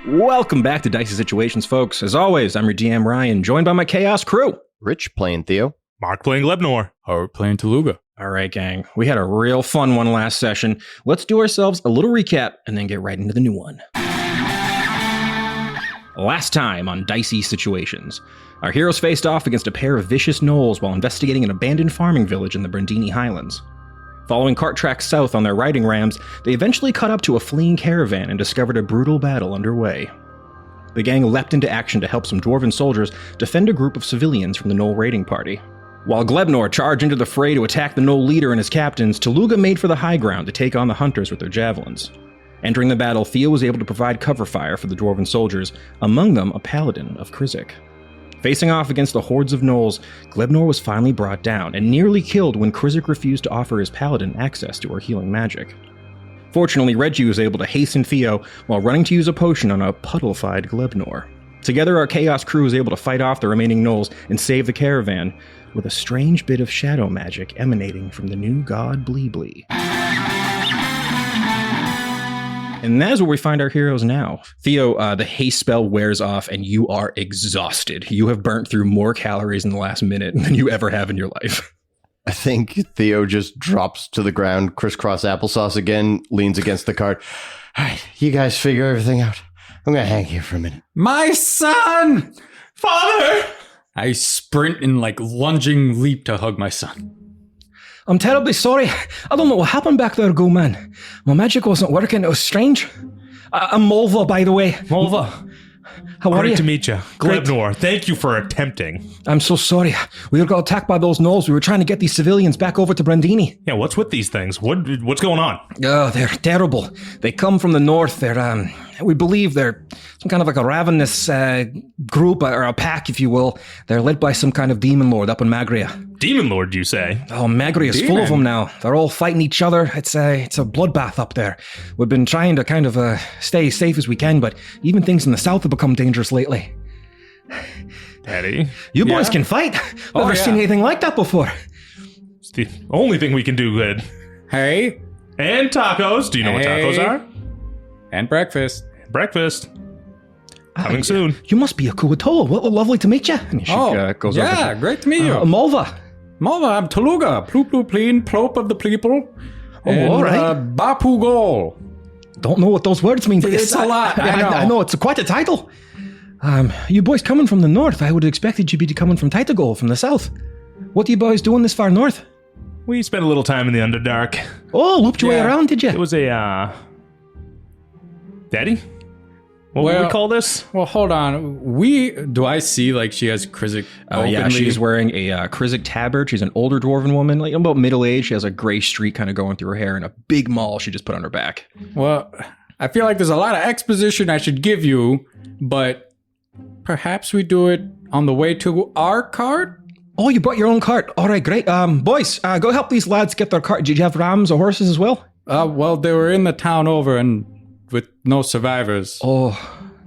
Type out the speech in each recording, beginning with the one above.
Welcome back to Dicey Situations, folks. As always, I'm your DM, Ryan, joined by my Chaos crew. Rich playing Theo. Mark playing Glebnor. Harout playing Tooluuga. All right, gang. We had a real fun one last session. Let's do ourselves a little recap and then get right into the new one. Last time on Dicey Situations, our heroes faced off against a pair of vicious gnolls while investigating an abandoned farming village in the Brandini Highlands. Following cart tracks south on their riding rams, they eventually caught up to a fleeing caravan and discovered a brutal battle underway. The gang leapt into action to help some dwarven soldiers defend a group of civilians from the gnoll raiding party. While Glebnor charged into the fray to attack the gnoll leader and his captains, Tooluuga made for the high ground to take on the hunters with their javelins. Entering the battle, Theo was able to provide cover fire for the dwarven soldiers, among them a paladin of Kriszeck. Facing off against the hordes of gnolls, Glebnor was finally brought down and nearly killed when Kriszeck refused to offer his paladin access to her healing magic. Fortunately, Reggie was able to hasten Theo while running to use a potion on a puddle-fied Glebnor. Together, our Chaos crew was able to fight off the remaining gnolls and save the caravan, with a strange bit of shadow magic emanating from the new god Ploopploopleen. And that is where we find our heroes now. Theo, the haste spell wears off and you are exhausted. You have burnt through more calories in the last minute than you ever have in your life. I think Theo just drops to the ground, crisscross applesauce again, leans against the cart. All right, you guys figure everything out. I'm going to hang here for a minute. My son! Father! I sprint and lunging leap to hug my son. I'm terribly sorry. I don't know what happened back there, Go Man. My magic wasn't working. It was strange. I'm Mulva, by the way. Mulva. How are you? Great to meet you. Great. Glebnor, thank you for attempting. I'm so sorry. We got attacked by those gnolls. We were trying to get these civilians back over to Brandini. Yeah, what's with these things? What's going on? Oh, they're terrible. They come from the north. They're, we believe they're some kind of a ravenous group, or a pack, if you will. They're led by some kind of demon lord up in Magria. Demon Lord, you say? Oh, Magria is full of them now. They're all fighting each other. It's a bloodbath up there. We've been trying to kind of stay as safe as we can, but even things in the south have become dangerous lately. Daddy? You boys can fight. Never seen anything like that before. It's the only thing we can do good. Hey. And tacos. Do you know what tacos are? And breakfast. Breakfast. Coming soon. You must be a Kuatoa. Well, lovely to meet you. And she goes over to, great to meet you. Mulva. Mulva, I'm Tooluuga, Ploopploopleen, Ploop of the people. Oh, all right. Bapu Gol. Don't know what those words mean, but It's a lot, I know, it's quite a title. You boys coming from the north, I would have expected you to be coming from Taitagol, from the south. What are you boys doing this far north? We spent a little time in the Underdark. Oh, looped your way around, did you? It was a, Daddy? What would we call this? Well, hold on. Do I see she has Kriszeck? Yeah, she's wearing a Kriszeck tabard. She's an older dwarven woman, about middle age. She has a gray streak kind of going through her hair and a big maul she just put on her back. Well, I feel like there's a lot of exposition I should give you, but perhaps we do it on the way to our cart? Oh, you brought your own cart. All right, great. Boys, go help these lads get their cart. Did you have rams or horses as well? Well, they were in the town over and with no survivors. Oh,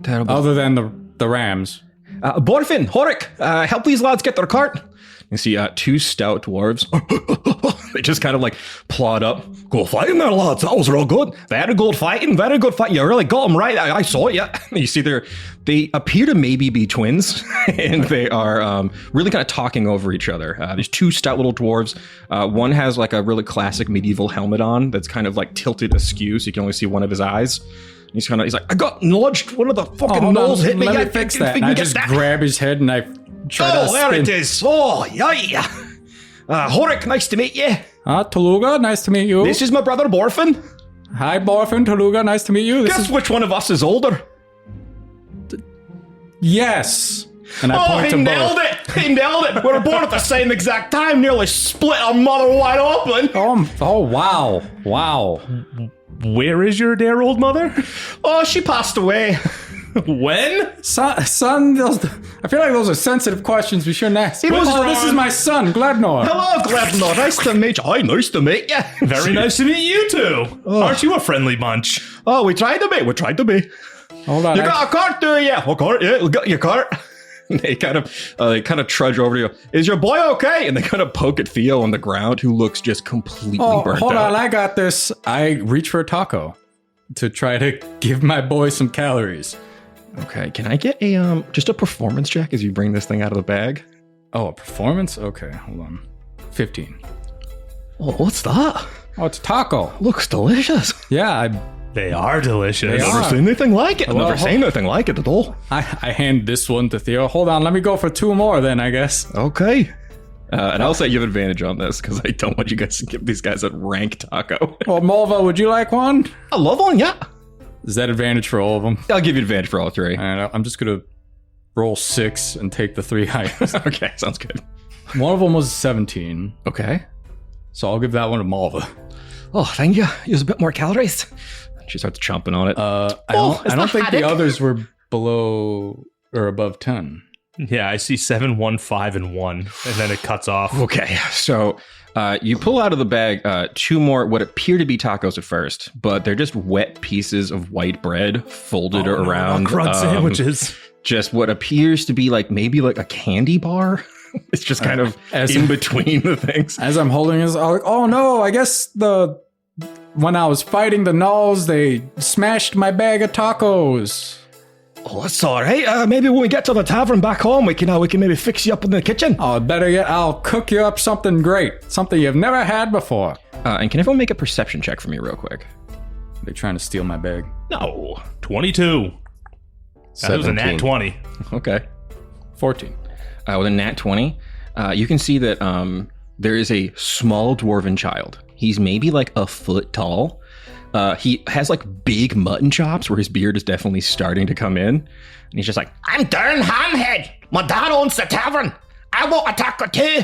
terrible. Other than the rams. Borfin, Horik, help these lads get their cart. You see two stout dwarves. They just kind of plod up. Go fighting there, lads. That was real good. Very good fighting. Very good fight. You really got them right. I saw it, yeah. You see they appear to maybe be twins, and they are really kind of talking over each other. There's two stout little dwarves. One has a really classic medieval helmet on that's kind of tilted askew, so you can only see one of his eyes. He's like, I got nudged. One of the fucking gnolls hit me. Let me fix that. And I just grab his head and I try to spin. Oh, there it is. Oh, yeah. Horik, nice to meet you. Tooluuga, nice to meet you. This is my brother Borfin. Hi, Borfin, Tooluuga, nice to meet you. Guess which one of us is older? Yes. And I point to both. He nailed it. We were born at the same exact time, nearly split our mother wide open. Oh, wow. Where is your dear old mother? Oh, she passed away. When? Son, I feel like those are sensitive questions we shouldn't ask. This is my son, Glebnor. Hello, Glebnor. Nice to meet you. Hi, nice to meet you. Very nice to meet you two. Oh. Aren't you a friendly bunch? Oh, we tried to be. Hold on. You got a cart, do you? A cart? Yeah, we got your cart. They kind of trudge over to you. Is your boy okay? And they kind of poke at Theo on the ground, who looks just completely burnt out. Hold on, I got this. I reach for a taco to try to give my boy some calories. Okay, can I get a just a performance check as you bring this thing out of the bag? Oh, a performance? Okay, hold on. 15. Oh, what's that? Oh, it's taco. Looks delicious. Yeah, They are delicious. They are. Never seen anything like it. I've Well, never seen anything like it at all. I hand this one to Theo. Hold on, let me go for 2 more then, I guess. Okay. And I'll say you have advantage on this because I don't want you guys to give these guys a rank taco. Well, Mulva, would you like one? I love one, yeah. Is that advantage for all of them? I'll give you advantage for all 3. And I'm just gonna roll 6 and take the 3 highest. Okay, sounds good. One of them was 17, Okay. so I'll give that one to Mulva. Oh, thank you. Use a bit more calories. She starts chomping on it. I don't think the others were below or above 10. Yeah, I see 7, 1, 5, and 1, and then it cuts off. Okay, so you pull out of the bag 2 more what appear to be tacos at first, but they're just wet pieces of white bread folded around. crud sandwiches. Just what appears to be maybe a candy bar. It's just kind of in between the things. As I'm holding this, I'm like, oh no, I guess when I was fighting the gnolls, they smashed my bag of tacos. Oh, that's all right. Maybe when we get to the tavern back home, we can maybe fix you up in the kitchen. Oh, better yet, I'll cook you up something great, something you've never had before. And can everyone make a perception check for me real quick? They're trying to steal my bag. No. 22. That was a nat 20. Okay. 14. With a nat 20, you can see that there is a small dwarven child. He's maybe a foot tall. He has big mutton chops where his beard is definitely starting to come in. And he's just like, I'm Darn Hamhead. My dad owns the tavern. I want a taco too.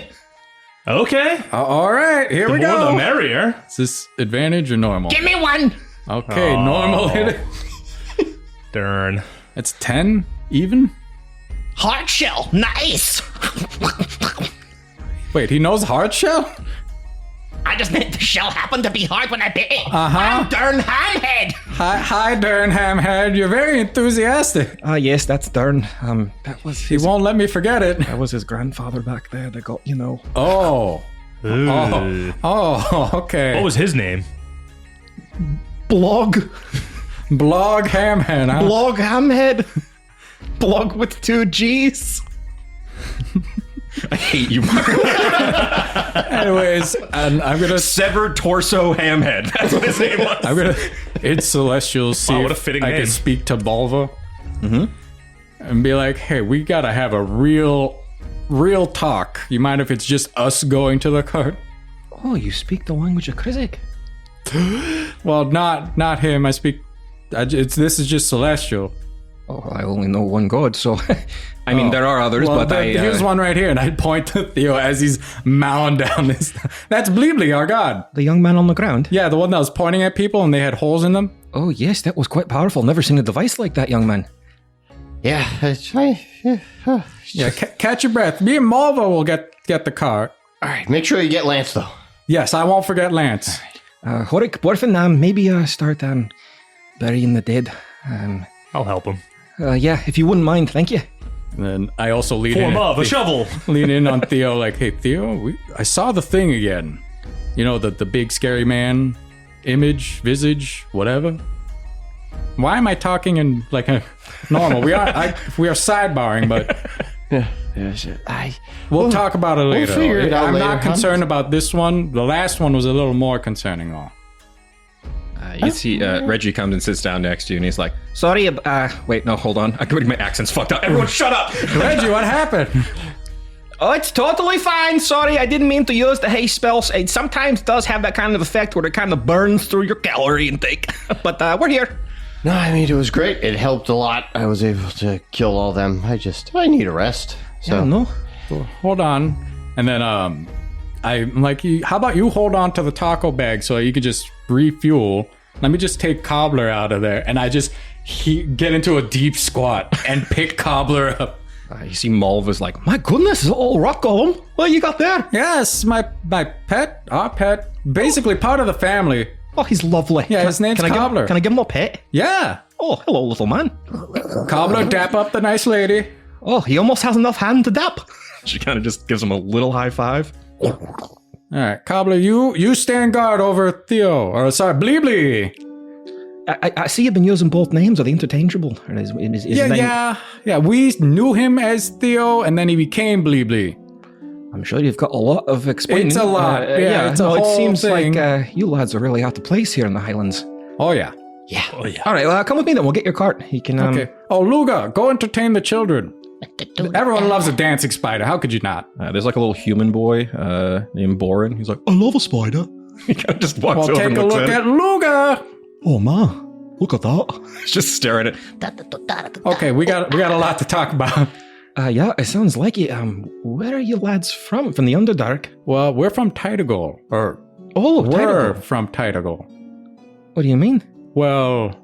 Okay. All right, here we The more go. the merrier. Is this advantage or normal? Give me one. Okay, normal hit it. Darn. It's 10 even? Hard shell. Nice. Wait, he knows hard shell? I just meant the shell happened to be hard when I bit it. Uh-huh. I'm Darn Hamhead. Hi, Durnham Head. You're very enthusiastic. yes, that's Dern. That was He won't let me forget it. that was his grandfather back there that got, Oh. Ooh. Oh, okay. What was his name? Blog. Blog Hamhead, huh? Blog Hamhead. Blog with 2 G's. I hate you, Mark. Anyways, and I'm gonna Severed Torso Hamhead. That's what his name was. it's Celestial, see Wow, what a if fitting I name. can speak to Bulva. And be like, hey, we gotta have a real talk. You mind if it's just us going to the cart? Oh, you speak the language of Kriszeck. Well, not him. This is just Celestial. Oh, I only know one god, so I mean there are others, Well, but here's one right here, and I'd point to Theo as he's mowing down this. That's Bleebly, our god. the young man on the ground. Yeah, the one that was pointing at people and they had holes in them. Oh yes, that was quite powerful. Never seen a device like that, young man. Yeah, Yeah, catch your breath. Me and Malva will get the car. All right, make sure you get Lance, though. Yes, I won't forget Lance. Horik, Borfin, maybe start burying the dead. I'll help him. Yeah, if you wouldn't mind, thank you. And then I also lean Form in. of a shovel. Lean in on Theo, like, hey, Theo, I saw the thing again. You know, the big scary man image, visage, whatever. Why am I talking in like a normal? We are sidebarring, but we'll talk about it later. figure it out I'm later, not huh? concerned about this one. The last one was a little more concerning, though. You see, Reggie comes and sits down next to you, and he's like, "Sorry, wait, no, hold on. My accent's fucked up. Everyone, shut up." Reggie, what happened? Oh, it's totally fine. Sorry, I didn't mean to use the haste spells. It sometimes does have that kind of effect where it kind of burns through your calorie intake. But we're here. No, I mean, it was great. It helped a lot. I was able to kill all them. I need a rest. So, no. Hold on. And then I'm like, how about you hold on to the taco bag so you could just refuel? Let me just take Cobbler out of there. And I just get into a deep squat and pick Cobbler up. You see Malva's like, "My goodness, it's all rock golem. What you got there?" Yes, my pet, our pet, basically part of the family. Oh, he's lovely. Yeah, his name's Cobbler. Can I give him a pet? Yeah. Oh, hello, little man. Cobbler, dap up the nice lady. Oh, he almost has enough hand to dap. She kind of just gives him a little high five. All right, Cobbler, you stand guard over Theo. Or sorry, Bleebly. I see you've been using both names. Are they interchangeable? Or is his name? Yeah. We knew him as Theo, and then he became Bleeblee. I'm sure you've got a lot of explaining. It's a lot. It's a whole it seems thing. like you lads are really out of place here in the Highlands. Oh yeah. All right, well, come with me then. We'll get your cart. You can. Okay. Oh, Luga, go entertain the children. Everyone loves a dancing spider. How could you not? There's like a little human boy named Borin. He's like, I love a spider. He kind of just walks Well, over take and a looks look at at it. Luga. Oh ma, look at that. He's just staring at it. Okay, we got a lot to talk about. Yeah, it sounds like it. Where are you lads from? From the Underdark? Well, we're from Tydagol, or Oh, we're Tydagol. from Tydagol. What do you mean? Well,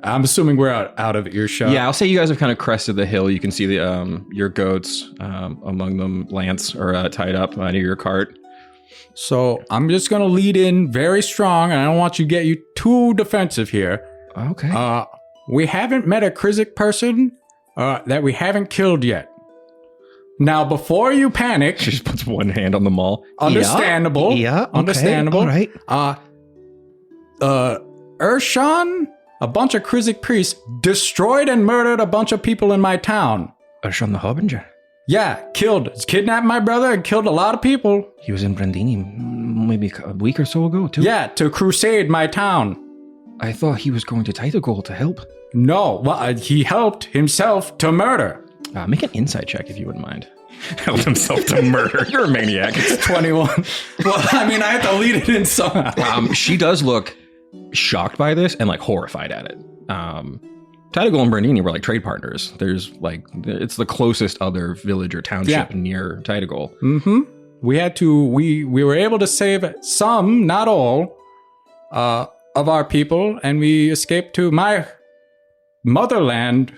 I'm assuming we're out of earshot. Yeah, I'll say you guys have kind of crested the hill. You can see the your goats, among them Lance, are tied up near your cart. So I'm just gonna lead in very strong, and I don't want you to get you too defensive here. Okay. We haven't met a Kriszeck person that we haven't killed yet. Now, before you panic, She just puts one hand on the maul. understandable. Yeah, okay, understandable. all right. Urshan, a bunch of Kriszeck priests, destroyed and murdered a bunch of people in my town. Urshan the Harbinger. Yeah, kidnapped my brother and killed a lot of people. He was in Brandini maybe a week or so ago, too. Yeah, to crusade my town. I thought he was going to Tydagol to help. No, well, he helped himself to murder. Make an insight check if you wouldn't mind. Helped himself to murder. You're a maniac. 21. Well, I mean, I have to lead it in somehow. She does look shocked by this and like horrified at it. Tydagol and Bernini were like trade partners. There's like, it's the closest other village or township near Tydagol. Mm-hmm. We were able to save some, not all, of our people, and we escaped to my motherland.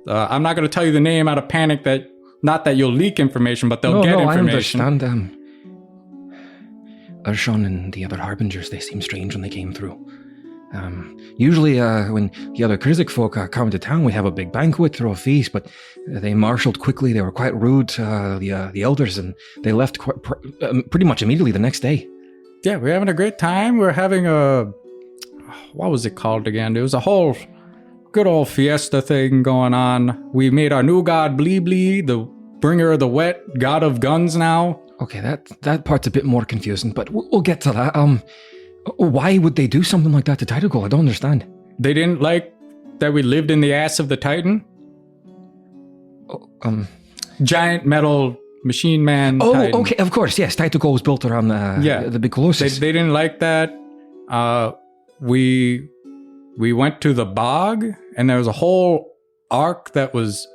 I'm not going to tell you the name out of panic, not that you'll leak information, but they'll get information. I understand. Urshan and the other Harbingers, they seem strange when they came through. Usually when the other Kriszeck folk come to town, we have a big banquet, throw a feast, but they marshaled quickly. They were quite rude, the elders, and they left pretty much immediately the next day. Yeah, we're having a great time. We're having what was it called again? There was a whole good old fiesta thing going on. We made our new god Bleeblee, the bringer of the wet, god of guns now. Okay, that part's a bit more confusing, but we'll get to that. Why would they do something like that to Tydagol? I don't understand. They didn't like that we lived in the ass of the Titan. Giant metal machine man. Oh, Titan. okay, of course, yes. Tydagol was built around the big colossus. They didn't like that. We went to the bog, and there was a whole arc that was...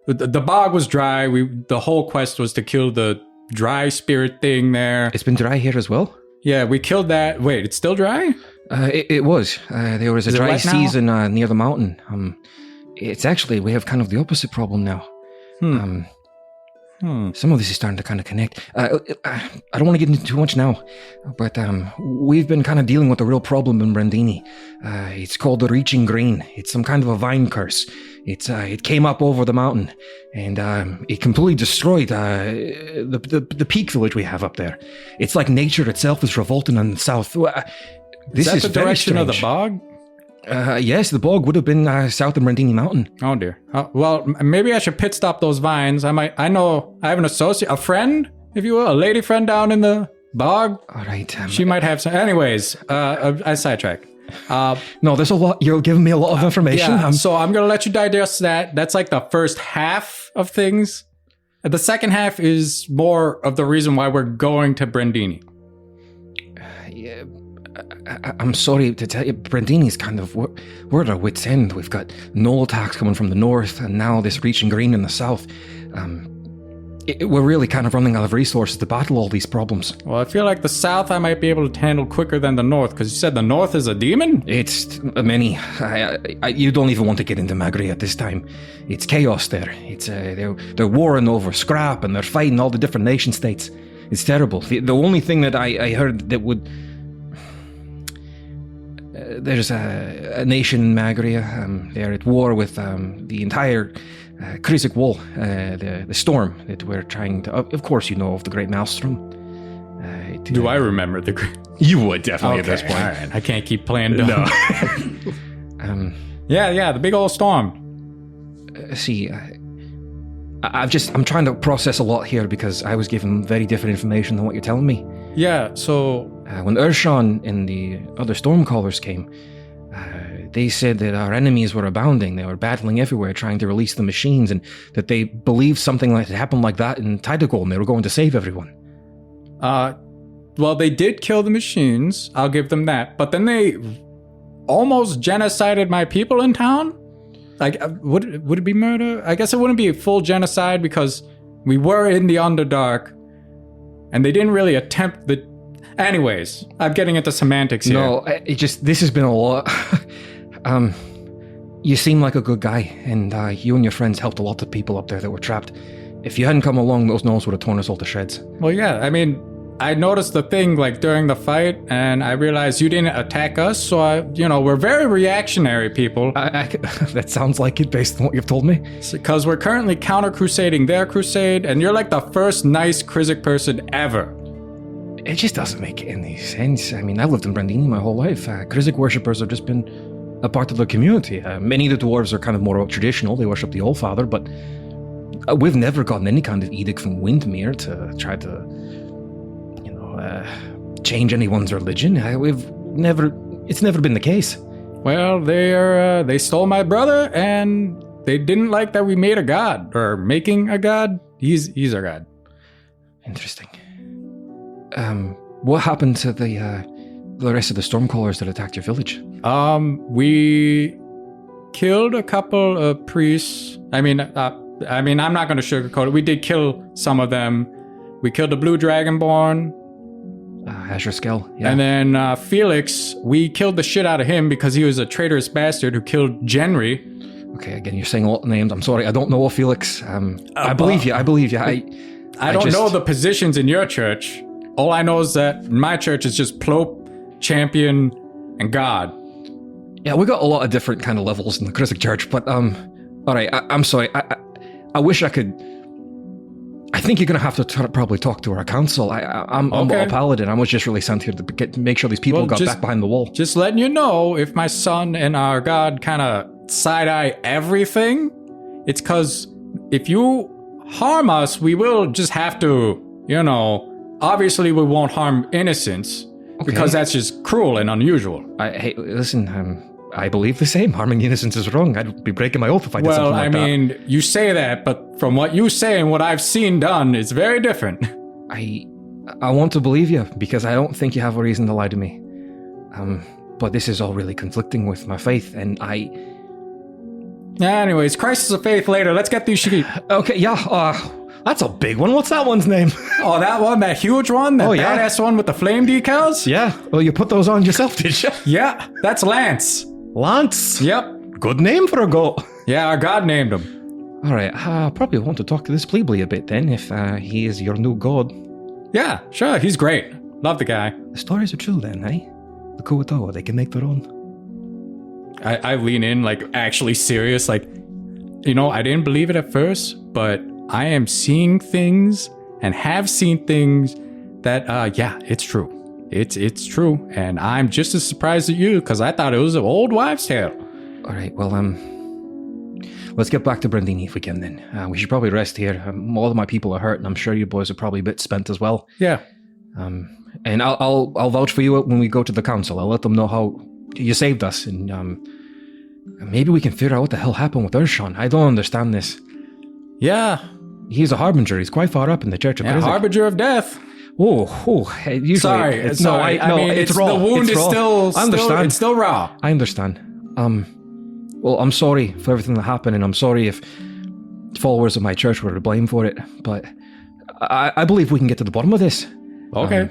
The bog was dry. The whole quest was to kill the dry spirit thing there. It's been dry here as well? Yeah, we killed that. Wait, it's still dry? It was. There was a dry season near the mountain. It's actually, we have kind of the opposite problem now. Some of this is starting to kind of connect. I don't want to get into too much now, but we've been kind of dealing with a real problem in Brandini. It's called the Reaching Green. It's some kind of a vine curse. It came up over the mountain, and it completely destroyed the peak village we have up there. It's like nature itself is revolting in the south. This is the very direction strange. of the bog? Yes, the bog would have been south of Brandini Mountain. Oh dear. Well, maybe I should pit stop those vines. I have an associate, a friend, if you will, a lady friend down in the bog. All right. She might have some. Anyways, I sidetrack. No, there's a lot. You're giving me a lot of information. Yeah, so I'm going to let you digest that. That's like the first half of things. The second half is more of the reason why we're going to Brandini. I'm sorry to tell you, Brandini's kind of, we're at our wit's end. We've got gnoll attacks coming from the north, and now this Reaching Green in the south. We're really kind of running out of resources to battle all these problems. Well, I feel like the south I might be able to handle quicker than the north, because you said the north is a demon? It's many. You don't even want to get into Magri at this time. It's chaos there. It's they're warring over scrap, and they're fighting all the different nation states. It's terrible. The only thing that I heard that would... there's a nation in Magria. They're at war with the entire Kriszeck wall, the storm that we're trying to... Of course you know of the Great Maelstrom. Do I remember the... You would definitely at this point. All right. I can't keep playing dumb. No. Yeah, the big old storm. See, I'm trying to process a lot here because I was given very different information than what you're telling me. Yeah, so When Urshan and the other Stormcallers came, they said that our enemies were abounding. They were battling everywhere, trying to release the machines, and that they believed something like it happened like that in Tidagol, and they were going to save everyone. well, they did kill the machines. I'll give them that. But then they almost genocided my people in town. Like, would it be murder? I guess it wouldn't be a full genocide because we were in the Underdark, and they didn't really attempt the. Anyways, I'm getting into semantics here. No, this has been a lot. You seem like a good guy, and you and your friends helped a lot of people up there that were trapped. If you hadn't come along, those gnolls would have torn us all to shreds. Well, yeah, I mean, I noticed the thing like during the fight, and I realized you didn't attack us, so we're very reactionary people. That sounds like it based on what you've told me. Because we're currently counter-crusading their crusade, and you're like the first nice Kriszeck person ever. It just doesn't make any sense. I mean, I've lived in Brandini my whole life. Kriszeck worshippers have just been a part of the community. Many of the dwarves are kind of more traditional. They worship the Old Father, but we've never gotten any kind of edict from Windmere to try to, change anyone's religion. It's never been the case. Well, they stole my brother, and they didn't like that we made a god, or making a god. He's our god. Interesting. What happened to the rest of the Stormcallers that attacked your village? We killed a couple of priests. I'm not going to sugarcoat it. We did kill some of them. We killed the Blue Dragonborn. Azure Skell, yeah. And then Felix, we killed the shit out of him because he was a traitorous bastard who killed Genry. Okay, again, you're saying a lot of names. I'm sorry, I don't know Felix. I believe you. I don't know the positions in your church. All I know is that in my church is just Ploop, Champion, and God. Yeah, we got a lot of different kind of levels in the Kriszeck Church, but all right, I'm sorry. I wish I could. I think you're going to have to probably talk to our council. I'm Okay. a paladin. I was just really sent here to make sure these people got back behind the wall. Just letting you know, if my son and our God kind of side-eye everything, it's because if you harm us, we will just have to, obviously we won't harm innocents, because that's just cruel and unusual. Hey, listen, I believe the same. Harming innocents is wrong. I'd be breaking my oath if I did something like that. Well, I mean, you say that, but from what you say and what I've seen done, it's very different. I want to believe you, because I don't think you have a reason to lie to me. But this is all really conflicting with my faith, and Anyways, crisis of faith later. Let's get these sheep. Okay, yeah, that's a big one. What's that one's name? Oh, that one? That huge one? That badass one with the flame decals? Yeah. Well, you put those on yourself, did you? Yeah, that's Lance. Lance? Yep. Good name for a goat. Yeah, our god named him. All right, I probably want to talk to this plebeian a bit then, if he is your new god. Yeah, sure, he's great. Love the guy. The stories are true then, eh? The Kuatawa, they can make their own. I lean in, like, actually serious, like, I didn't believe it at first, but I am seeing things and have seen things that, it's true. It's true, and I'm just as surprised as you, because I thought it was an old wives' tale. All right, well, let's get back to Brandini if we can then. We should probably rest here. All of my people are hurt, and I'm sure you boys are probably a bit spent as well. Yeah. And I'll vouch for you when we go to the council. I'll let them know how you saved us, and maybe we can figure out what the hell happened with Urshan. I don't understand this. Yeah. He's a harbinger. He's quite far up in the Church of Kriszeck. Harbinger of death. Usually, sorry. it's raw. The wound is still. I understand. It's still raw. I understand. Well, I'm sorry for everything that happened, and I'm sorry if followers of my church were to blame for it. But I believe we can get to the bottom of this. Okay.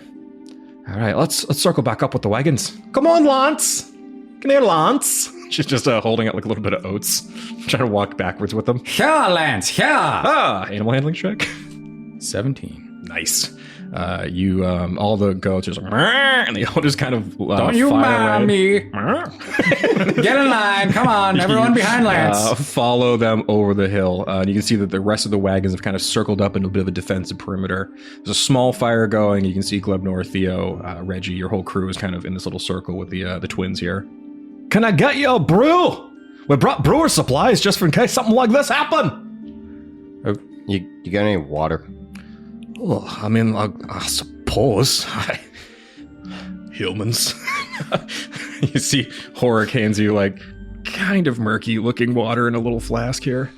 All right, let's circle back up with the wagons. Come on, Lance. Come here, Lance. She's just holding out like a little bit of oats, trying to walk backwards with them. Yeah, Lance. Yeah. Animal handling check. 17. Nice. All the goats are just, and they all just kind of don't you mind me. Get in line. Come on, everyone behind Lance. Follow them over the hill. You can see that the rest of the wagons have kind of circled up into a bit of a defensive perimeter. There's a small fire going. You can see Glebnor, Theo, Reggie, your whole crew is kind of in this little circle with the twins here. can I get you a brew? We brought brewer supplies just in case something like this happened. You got any water? Well, I mean, I suppose. Humans. You see Horik hands you, like, kind of murky-looking water in a little flask here.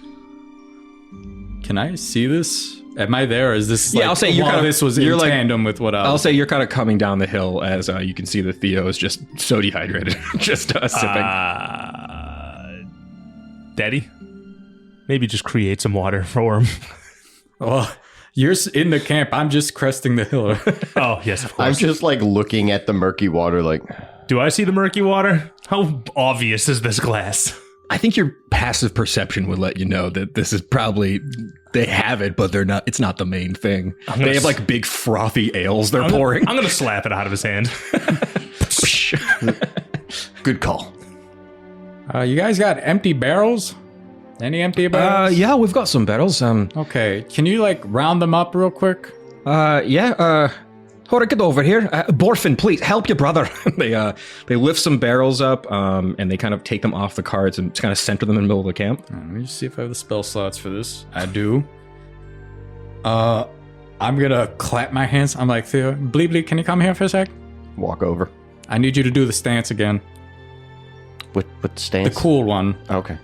Can I see this? Am I there? Or is this Yeah, I'll say you're kind of, this was you're in like, tandem with what I was... I'll say you're kind of coming down the hill as you can see that Theo is just so dehydrated, just sipping. Daddy, maybe just create some water for him. Well, you're in the camp. I'm just cresting the hill. Oh, yes, of I'm course. just like looking at the murky water like, Do I see the murky water? How obvious is this glass? I think your passive perception would let you know that this is probably, they have it, but they're not. It's not the main thing. They have like big frothy ales they're pouring. I'm gonna slap it out of his hand. good call. You guys got empty barrels? Any empty barrels? Yeah, we've got some barrels. Okay, can you like round them up real quick? Yeah. Horik, get over here. Borfin, please help your brother. They lift some barrels up, and they kind of take them off the carts and kind of center them in the middle of the camp. Let me just see if I have the spell slots for this. I do. I'm gonna clap my hands. I'm like, Theo, Bleebly, can you come here for a sec? Walk over. I need you to do the stance again. What stance? The cool one. Okay.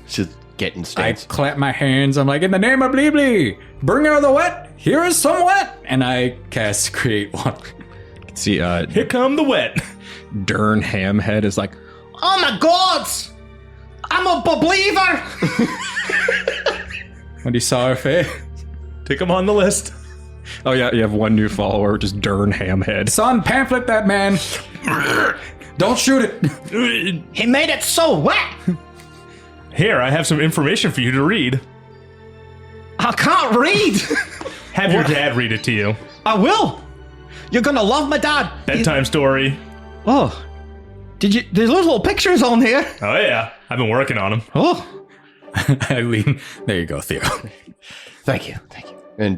Just getting I stance. clap my hands. I'm like, in the name of Bleebly, bring her the wet. Here is some wet. And I cast Create One. See, Here come the wet. Dern Hamhead is like, Oh my gods! I'm a believer! When you saw her face. Take him on the list. oh yeah, you have one new follower, just Dern Hamhead. Son, pamphlet that man. Don't shoot it. He made it so wet! Here, I have some information for you to read. I can't read! Have your dad read it to you. I will! You're gonna love my dad! Bedtime story. Oh. There's little pictures on here! Oh yeah, I've been working on them. Oh. I lean. There you go, Theo. Thank you. And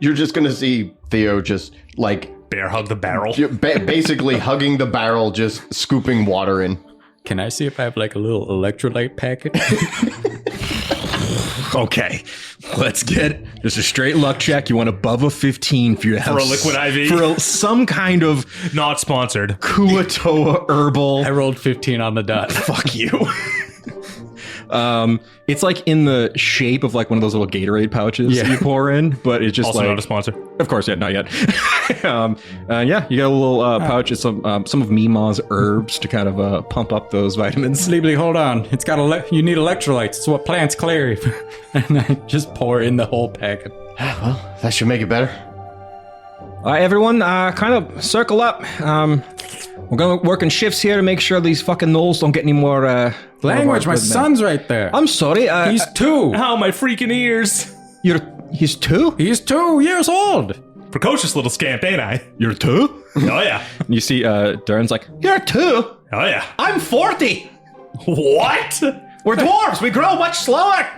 you're just gonna see Theo just like Bear hug the barrel. basically hugging the barrel, just scooping water in. Can I see if I have like a little electrolyte packet? Okay, let's get just a straight luck check. You want above a 15 for you to have For a liquid IV? for some kind of Not sponsored. Kuatoa herbal. I rolled 15 on the dot. Fuck you. It's like in the shape of like one of those little Gatorade pouches you pour in, but it's just Also like, not a sponsor. of course, yeah, not yet. Yeah, you got a little pouch of some of Mima's herbs to kind of pump up those vitamins. Bleebly, hold on. It's got you need electrolytes. It's what plants clear. And I just pour in the whole packet. Well, that should make it better. All right, everyone, kind of circle up. We're going to work in shifts here to make sure these fucking gnolls don't get any more... Language, my son's right there. I'm sorry. He's 2. Ow, my freaking ears. He's 2? He's 2 years old. Precocious little scamp, ain't I? You're 2? Oh yeah. You see, Dern's like, You're 2! Oh yeah. I'm 40! What? We're dwarves! We grow much slower!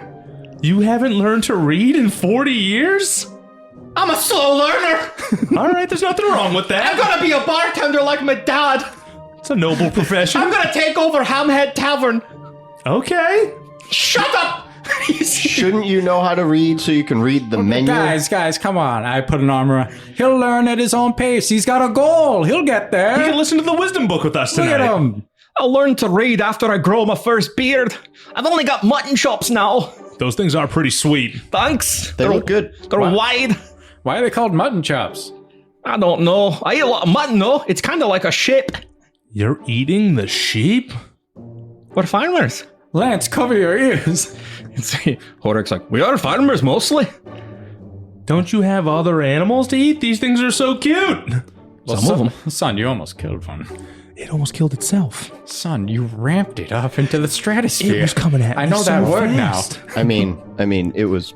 You haven't learned to read in 40 years? I'm a slow learner! All right, there's nothing wrong with I'm that. gonna be a bartender like my dad! It's a noble profession. I'm gonna take over Hamhead Tavern! Okay. Shut up! Shouldn't you know how to read so you can read the menu? Guys, come on. I put an arm around. He'll learn at his own pace. He's got a goal. He'll get there. You can listen to the wisdom book with us Look tonight. at him. I'll learn to read after I grow my first beard. I've only got mutton chops now. Those things are pretty sweet. Thanks. They look good. They're wide. Why are they called mutton chops? I don't know. I eat a lot of mutton, though. It's kind of like a sheep. You're eating the sheep? We're farmers. Lance, cover your ears. Horik's like, we are farmers mostly. Don't you have other animals to eat? These things are so cute. Some of them. Son, you almost killed one. It almost killed itself. Son, you ramped it up into the stratosphere. It was coming at me I know so that word fast. now. I mean, it was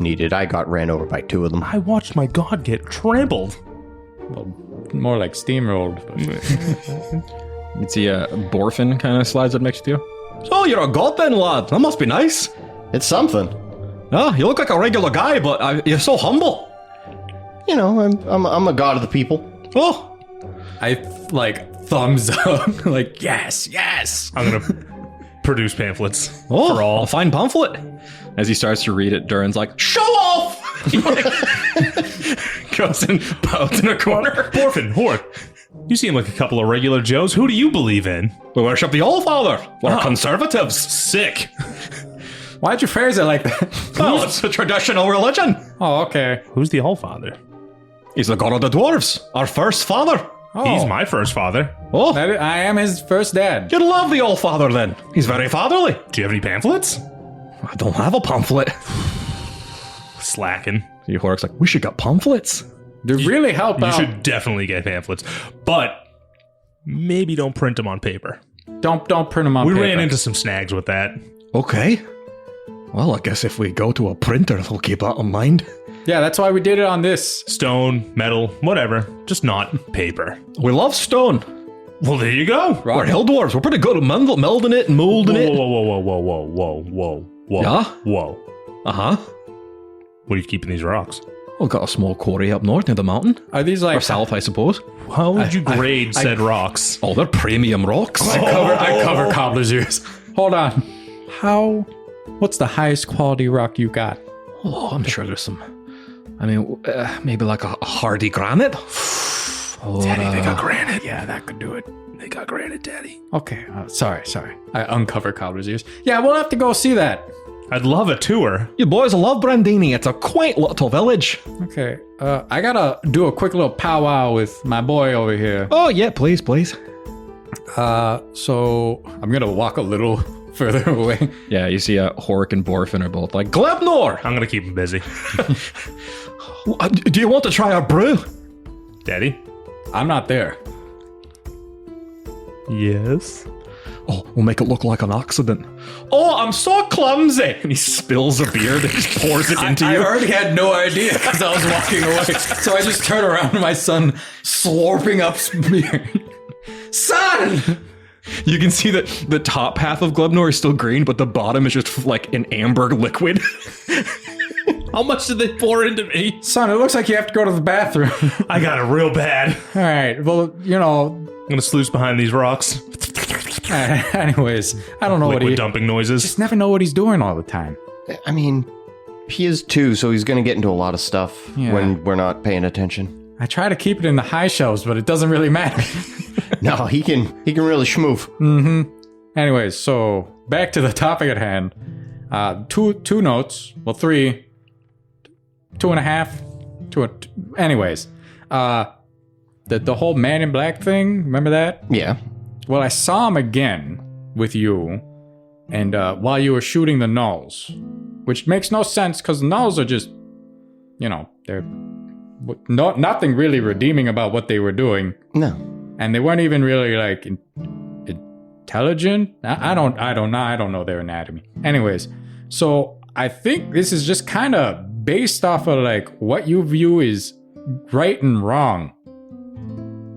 needed. I got ran over by 2 of them. I watched my god get trampled. Well, more like steamrolled. You see Borfin kind of slides up next to you. So you're a god then, lad. That must be nice. It's something. Oh, you look like a regular guy, but you're so humble. You know, I'm a god of the people. Oh, I thumbs up. Like, yes. I'm gonna produce pamphlets Oh, for all. a fine pamphlet. As he starts to read it, Durin's like, show off! He goes and pouts in a corner. Orphan, Hort. You seem like a couple of regular Joes. Who do you believe in? We worship the All-Father. We're Oh. conservatives. Sick. Why'd you phrase it like that? Well, it's a traditional religion. Oh, okay. Who's the Allfather? He's the god of the dwarves, our first father. Oh, He's my first father. Oh, I am his first dad. you'd love the All-Father then. He's very fatherly. Do you have any pamphlets? I don't have a pamphlet. Slacking. See, Horik's like, we should get pamphlets. To really help You out, should definitely get pamphlets, but maybe don't print them on paper. don't print them on We paper. ran into some snags with that. Okay. Well, I guess if we go to a printer, they'll keep that in mind. Yeah, that's why we did it on this. Stone, metal, whatever. Just not paper. We love stone. Well, there you go. We're hill dwarves. We're pretty good at melding it and molding it. Whoa. Yeah? Whoa. Uh-huh. What are you keeping these rocks? We've got a small quarry up north near the mountain. Are these Or like south, I suppose. How would you grade said rocks? Oh, they're premium rocks. I cover cobbler's ears. Hold on. What's the highest quality rock you got? Oh, I'm sure there's some. I mean, maybe like a hardy granite. Daddy, they got granite. Yeah, that could do it. They got granite, Daddy. Okay, sorry. I uncover cobbler's ears. Yeah, we'll have to go see that. I'd love a tour. You boys love Brandini. It's a quaint little village. Okay, I gotta do a quick little powwow with my boy over here. Oh, yeah, please. So I'm gonna walk a little further away. Yeah, you see Horik and Borfin are both like, Glebnor! I'm gonna keep him busy. Do you want to try our brew? Daddy? I'm not there. Yes? Oh, we'll make it look like an accident. Oh, I'm so clumsy! And he spills a beer that just pours it into I you. already had no idea because I was walking away. So I just turn around to my son slurping up beer. Son! You can see that the top half of Glebnor is still green, but the bottom is just like an amber liquid. How much did they pour into me? Son, it looks like you have to go to the bathroom. I got it real bad. All right, well, I'm gonna sluice behind these rocks. anyways, I don't know Liquid dumping noises. Just never know what he's doing all the time. I mean, he is too, so he's going to get into a lot of stuff Yeah. when we're not paying attention. I try to keep it in the high shelves, but it doesn't really matter. No, he can really schmoof. Anyways, so back to the topic at hand. Two notes. Well, 3. 2.5. Anyways, the whole Man in Black thing. Remember that? Yeah. Well, I saw him again with you, and while you were shooting the nulls, which makes no sense because the nulls are just, they're nothing really redeeming about what they were doing, No. and they weren't even really like intelligent. I don't know their anatomy. Anyways, so I think this is just kind of based off of like what you view is right and wrong.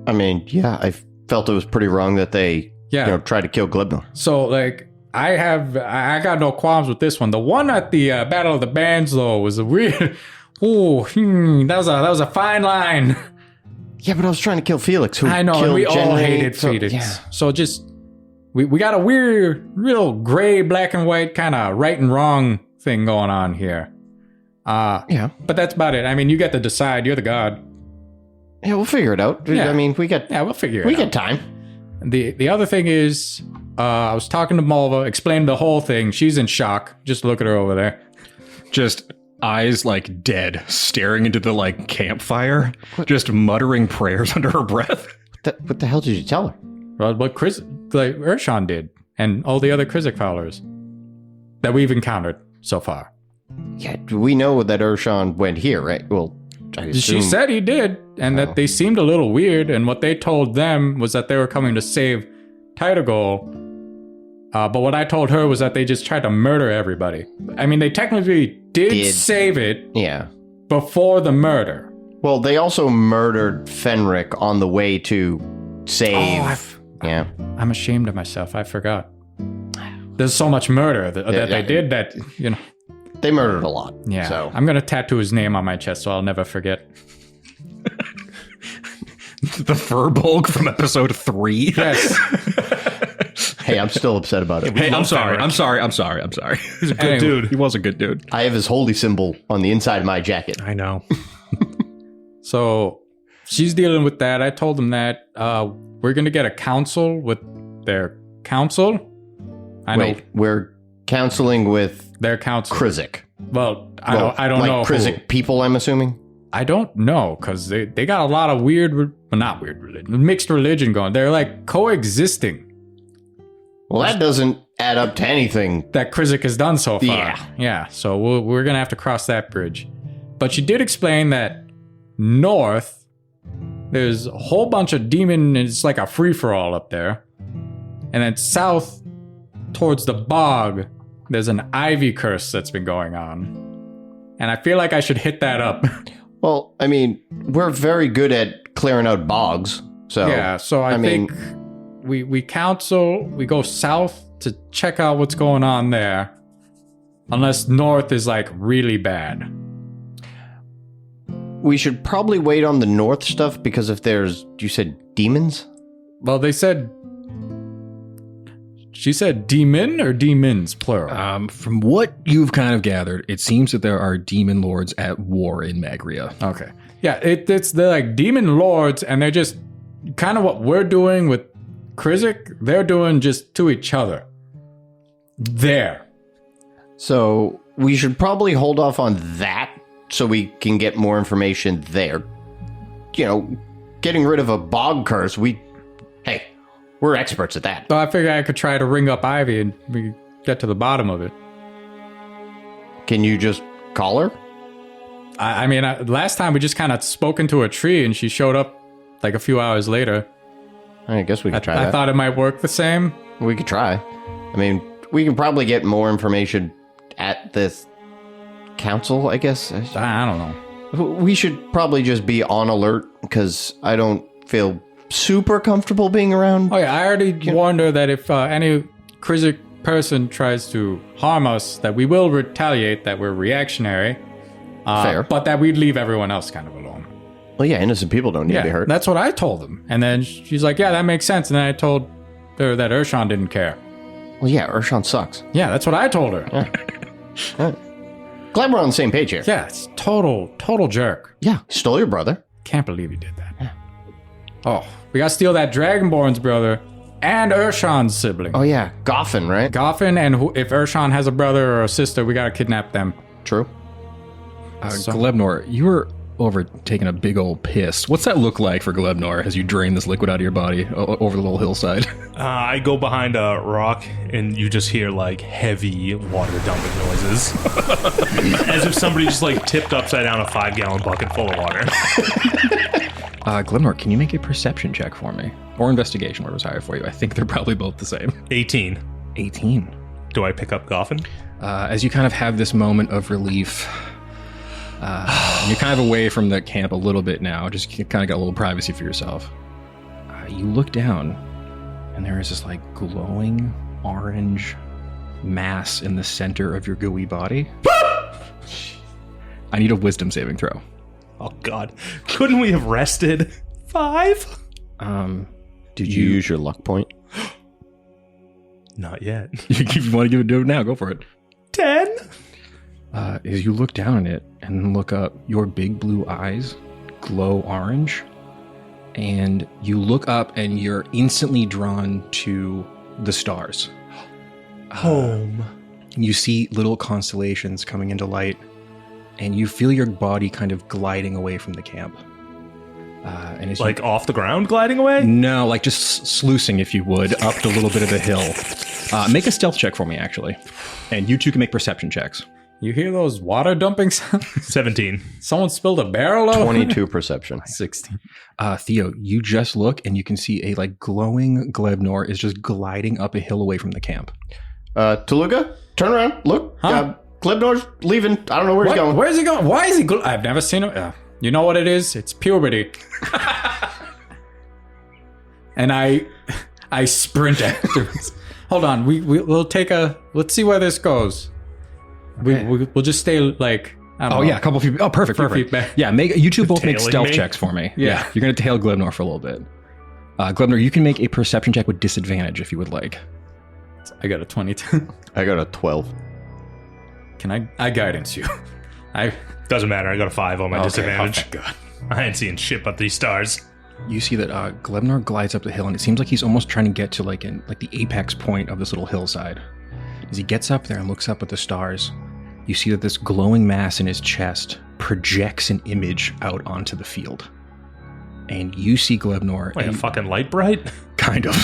I mean, yeah, I felt it was pretty wrong that they, tried to kill Glebnor. So, like, I got no qualms with this one. The one at the Battle of the Bands, though, was a weird. That was a fine line. Yeah, but I was trying to kill Felix, who I know, killed and we all Jenny, hated so, Felix. Yeah. So just we got a weird, real gray, black and white kind of right and wrong thing going on here. Yeah. But that's about it. I mean, you get to decide. You're the god. Yeah, we'll figure it out. Yeah. I mean, we'll figure it out. we got time. The other thing is, I was talking to Malva, explained the whole thing. She's in shock. Just look at her over there. Just eyes like dead, staring into the like campfire, just muttering prayers under her breath. What the hell did you tell her? Well, what Urshan did, and all the other Kriszeck followers that we've encountered so far. Yeah, we know that Urshan went here, right? Well, I assume. She said he did, and that they seemed a little weird, and what they told them was that they were coming to save Titagol. But what I told her was that they just tried to murder everybody. I mean, they technically did save it Yeah. before the murder. Well, they also murdered Fenric on the way to save. Yeah. I'm ashamed of myself. I forgot. There's so much murder that they did that, They murdered a lot. Yeah. So I'm going to tattoo his name on my chest so I'll never forget. The Furbolg from episode 3? Yes. Hey, I'm still upset about it. Hey, I'm love sorry. Eric. I'm sorry. He's a good Anyway. dude. He was a good dude. I have his holy symbol on the inside of my jacket. I know. So she's dealing with that. I told them that we're going to get a council with their council. I know Wait, we're counseling with their council. Kriszeck. Well, I don't like know. Kriszeck people, I'm assuming. I don't know because they got a lot of not weird religion, mixed religion going. They're like coexisting. Well, that doesn't add up to anything. That Kriszeck has done so far. Yeah. Yeah. So we're going to have to cross that bridge. But she did explain that north, there's a whole bunch of demon, it's like a free-for-all up there. And then south, towards the bog, there's an ivy curse that's been going on. And I feel like I should hit that up. Well, I mean, we're very good at clearing out bogs. So Yeah, so I mean- think we counsel, we go south to check out what's going on there. Unless north is like really bad. we should probably wait on the north stuff because if there's, you said demons? Well, they said. She said demon or demons, plural. From what you've kind of gathered, it seems that there are demon lords at war in Magria. Okay. Yeah, it's they're like demon lords, and they're just kind of what we're doing with Kriszeck, they're doing just to each other. There. So we should probably hold off on that so we can get more information there. You know, getting rid of a bog curse, hey, we're experts at that. So I figured I could try to ring up Ivy and we get to the bottom of it. Can you just call her? I mean, last time we just kind of spoke into a tree and she showed up like a few hours later. I guess we could try I that. thought it might work the same. We could try. I mean, we can probably get more information at this council, I guess. I don't know. We should probably just be on alert because I don't feel super comfortable being around. Oh yeah, I already warned her that if any Kriszeck person tries to harm us, that we will retaliate, that we're reactionary. Fair. But that we'd leave everyone else kind of alone. Well, yeah, innocent people don't need to be hurt. That's what I told them. And then she's like, yeah, that makes sense. And then I told her that Urshan didn't care. Well, yeah, Urshan sucks. Yeah, that's what I told her. Glad we're on the same page here. Yeah, it's total jerk. Yeah, stole your brother. Can't believe he did that. Oh, we gotta steal that Dragonborn's brother and Urshan's sibling. Oh, yeah, Goffin, right? Goffin, and if Urshan has a brother or a sister, we gotta kidnap them. True. Glebnor, you were over taking a big old piss. What's that look like for Glebnor as you drain this liquid out of your body over the little hillside? I go behind a rock and you just hear like heavy water dumping noises. As if somebody just like tipped upside down a 5-gallon bucket full of water. Glebnor, can you make a perception check for me? Or investigation, whatever's higher for you. I think they're probably both the same. 18. 18. Do I pick up Goffin? As you kind of have this moment of relief, you're kind of away from the camp a little bit now, just kind of got a little privacy for yourself. You look down, and there is this like glowing orange mass in the center of your gooey body. I need a wisdom saving throw. Oh God. Couldn't we have rested? 5? Did you use your luck point? Not yet. If you want to do it now, go for it. 10? As you look down on it and look up, your big blue eyes glow orange, and you look up and you're instantly drawn to the stars. Home. You see little constellations coming into light, and you feel your body kind of gliding away from the camp. And as Like off the ground gliding away? no, like just sluicing, if you would, up the little bit of the hill. Make a stealth check for me, actually, and you two can make perception checks. You hear those water dumping sounds? 17. Someone spilled a barrel over? 22 perception. 16. Theo, you just look and you can see a like glowing Glebnor is just gliding up a hill away from the camp. Tooluuga, turn around. Look. Huh? Glebnor's leaving. I don't know where he's going. Where's he going? Why is he I've never seen him. You know what it is? It's puberty. And I sprint afterwards. Hold on. We'll take let's see where this goes. Okay. We'll just stay like I don't Oh know. yeah, a couple feet. Oh, perfect. Feet back. Yeah, you two both make Tailing stealth me? checks for me. Yeah. You're going to tail Glebnor for a little bit. Glebnor, you can make a perception check with disadvantage if you would like. I got a 22. I got a 12. Can I guidance you? Doesn't matter. I got a 5 on my disadvantage. Oh, thank God. I ain't seeing shit but these stars. You see that Glebnor glides up the hill, and it seems like he's almost trying to get to like the apex point of this little hillside. As he gets up there and looks up at the stars, you see that this glowing mass in his chest projects an image out onto the field. And you see Glebnor. Like a fucking light bright? Kind of.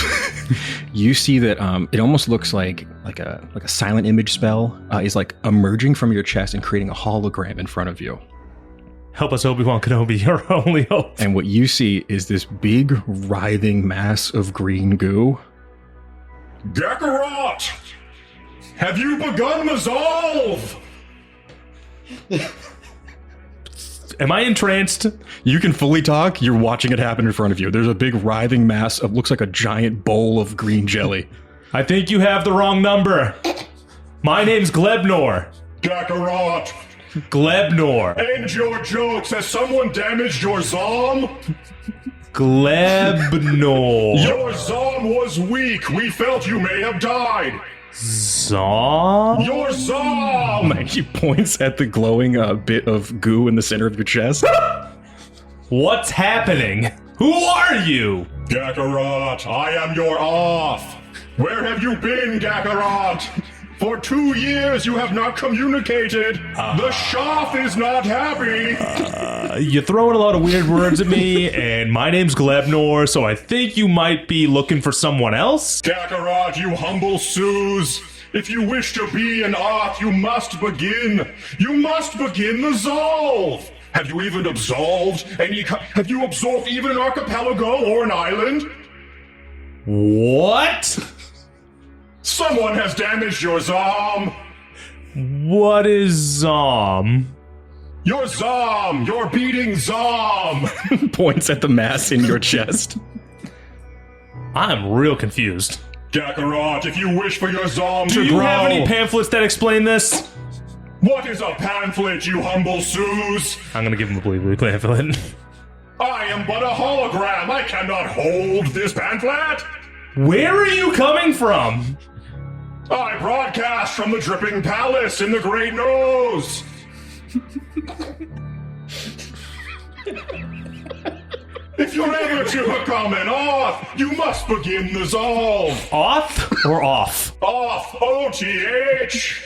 You see that it almost looks like a silent image spell is like emerging from your chest and creating a hologram in front of you. Help us, Obi-Wan Kenobi. Your only hope. And what you see is this big writhing mass of green goo. Kakarot! Have you begun the Zolve? Am I entranced? You can fully talk. You're watching it happen in front of you. There's a big writhing mass of looks like a giant bowl of green jelly. I think you have the wrong number. My name's Glebnor. Kakarot! Glebnor. End your jokes! Has someone damaged your Zom? Glebnor. Your Zom was weak! We felt you may have died! Zom? Your Zom! And he points at the glowing bit of goo in the center of your chest. What's happening? Who are you? Kakarot, I am your off! Where have you been, Kakarot? For 2 years you have not communicated. The Shoff is not happy. You're throwing a lot of weird words at me, and my name's Glebnor, so I think you might be looking for someone else. Kakarot, you humble Sooze. If you wish to be an Oth, you must begin. You must begin the Zolve. Have you even absolved any? Have you absolved even an archipelago or an island? What? Someone has damaged your Zom. What is Zom? Your Zom. Your beating Zom. Points at the mass in your chest. I'm real confused. Kakarot, if you wish for your Zom Do to you grow. have any pamphlets that explain this? What is a pamphlet, you humble Sooze? I'm gonna give him a Ploopploopleen pamphlet. I am but a hologram. I cannot hold this pamphlet. Where are you coming from? I broadcast from the Dripping Palace in the Great Nose. If you're ever to become an Oth, you must begin the Zolve. Off or off? Off, O-T-H.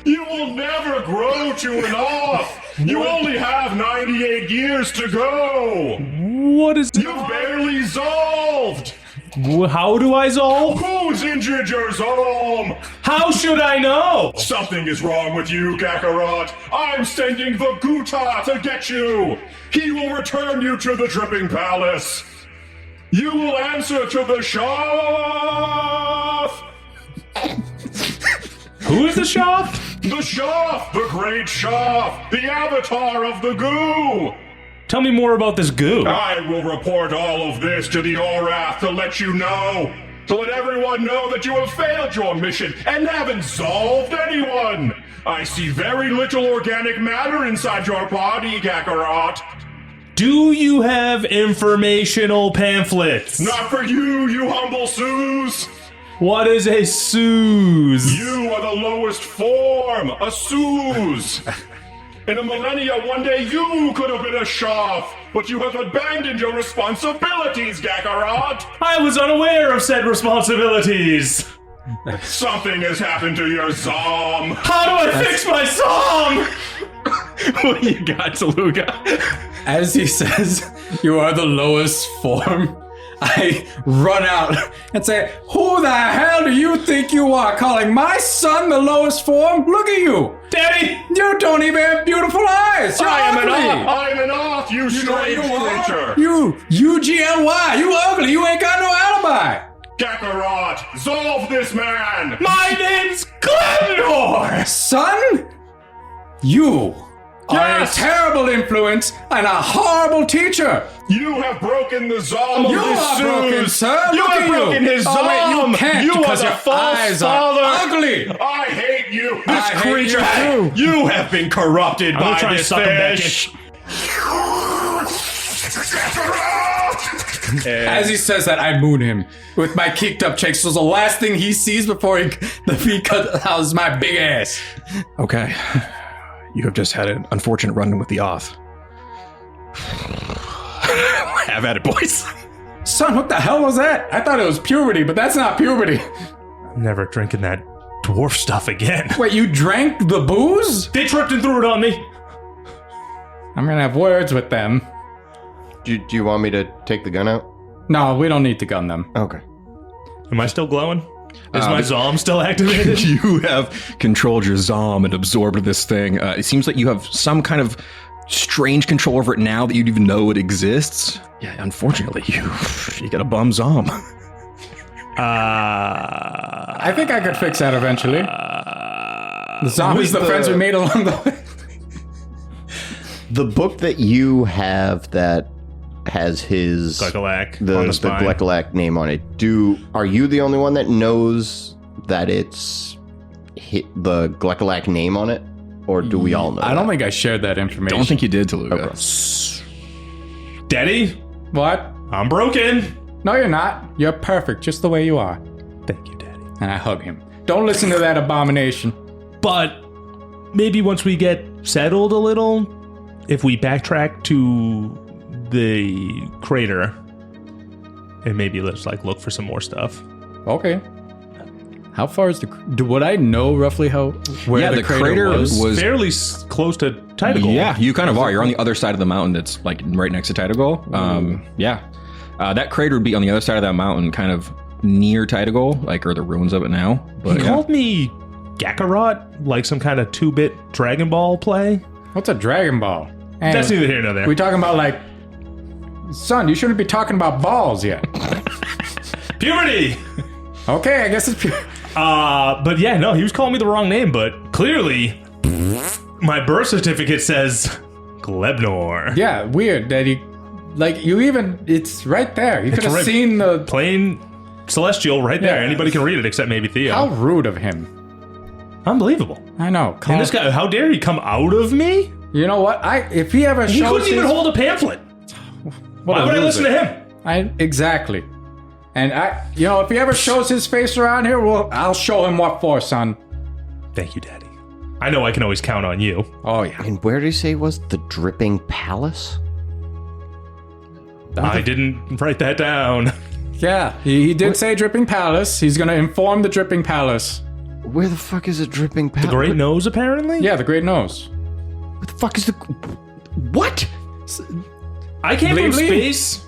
You will never grow to an Oth. You only have 98 years to go. What is You barely Zolved. How do I Zol? Who's injured your Zom? How should I know? Something is wrong with you, Kakarot. I'm sending the Guta to get you. He will return you to the Dripping Palace. You will answer to the Shoff. Who is the Shoff? The Shoff, the great Shoff, the avatar of the goo. Tell me more about this goo. I will report all of this to the Orath to let you know. To let everyone know that you have failed your mission and haven't solved anyone. I see very little organic matter inside your body, Kakarot. Do you have informational pamphlets? Not for you, you humble Sooze. What is a Sooze? You are the lowest form, a Sooze. In a millennia, one day you could have been a Shoff, but you have abandoned your responsibilities, Kakarot. I was unaware of said responsibilities. Something has happened to your Zom. How do I fix my song? What do you got, Tooluuga? As he says, you are the lowest form, I run out and say, who the hell do you think you are, calling my son the lowest form? Look at you! Daddy! You don't even have beautiful eyes! You're I am an ugly! Oth. I am an Oth, you strange creature. You UGLY! You ugly! You ain't got no alibi! Kakarot, solve this man. My name's Glebnor! Son? You are a Yes. terrible influence and a horrible teacher! You have broken the Zom of You this are Sooze. broken, sir! You Look have at broken his Zom. Oh, wait, you can't You are because the your false eyes father. are ugly! I hate hate you. I hate you too. You have been corrupted I'm gonna by try to this suck him back fish. As he says that, I moon him with my kicked up cheek. So the last thing he sees before the feet cut out is my big ass. Okay. You have just had an unfortunate run-in with the Oth. Have at it, boys. Son, what the hell was that? I thought it was puberty, but that's not puberty. I'm never drinking that dwarf stuff again. Wait, you drank the booze? They tripped and threw it on me. I'm gonna have words with them. Do you want me to take the gun out? No, we don't need to gun them. Okay. Am I still glowing? Is my Zom still activated? You have controlled your Zom and absorbed this thing. It seems like you have some kind of strange control over it now that you even know it exists. Yeah, unfortunately, you got a bum Zom. I think I could fix that eventually. The zombies, the friends we made along the way. The book that you have that has his Glekilak the on the spine. Glekilak name on it. Are you the only one that knows that it's the Glekilak name on it, or do we all know? I don't think I shared that information. Don't think you did, Tooluuga. Daddy, What? I'm broken. No, you're not. You're perfect, just the way you are. Thank you, Daddy. And I hug him. Don't listen to that abomination. But maybe once we get settled a little, if we backtrack to the crater and maybe let's like look for some more stuff. Okay. How far is the? Would I know roughly where the crater was? Fairly close to Titagol. Yeah, you kind of are. You're on the other side of the mountain that's like right next to Titagol. Yeah. That crater would be on the other side of that mountain, kind of near Titagol, like, or the ruins of it now. But He called me Gakarot, like some kind of 2-bit Dragon Ball play. What's a Dragon Ball? Hey, That's neither here nor there. we talking about like, son? You shouldn't be talking about balls yet. Puberty! Okay, I guess it's pure. But yeah, no, he was calling me the wrong name, but clearly my birth certificate says Glebnor. Yeah, weird that he, like, you even, it's right there. You could have right- seen the. Plain Celestial right there. Yeah. Anybody can read it except maybe Theo. How rude of him. Unbelievable. I know. And this guy, how dare he come out of me? You know what? If he ever He shows couldn't even his- hold a pamphlet. What Why a would I loser. listen to him? Exactly. And if he ever shows his face around here, I'll show him what for, son. Thank you, Daddy. I know I can always count on you. Oh yeah. And where did he say was the Dripping Palace? I didn't write that down. Yeah, he did say Dripping Palace. He's gonna inform the Dripping Palace. Where the fuck is a Dripping Palace? Great nose, apparently? Yeah, the Great Nose. Where the fuck is the... What? I came from Bleep. space.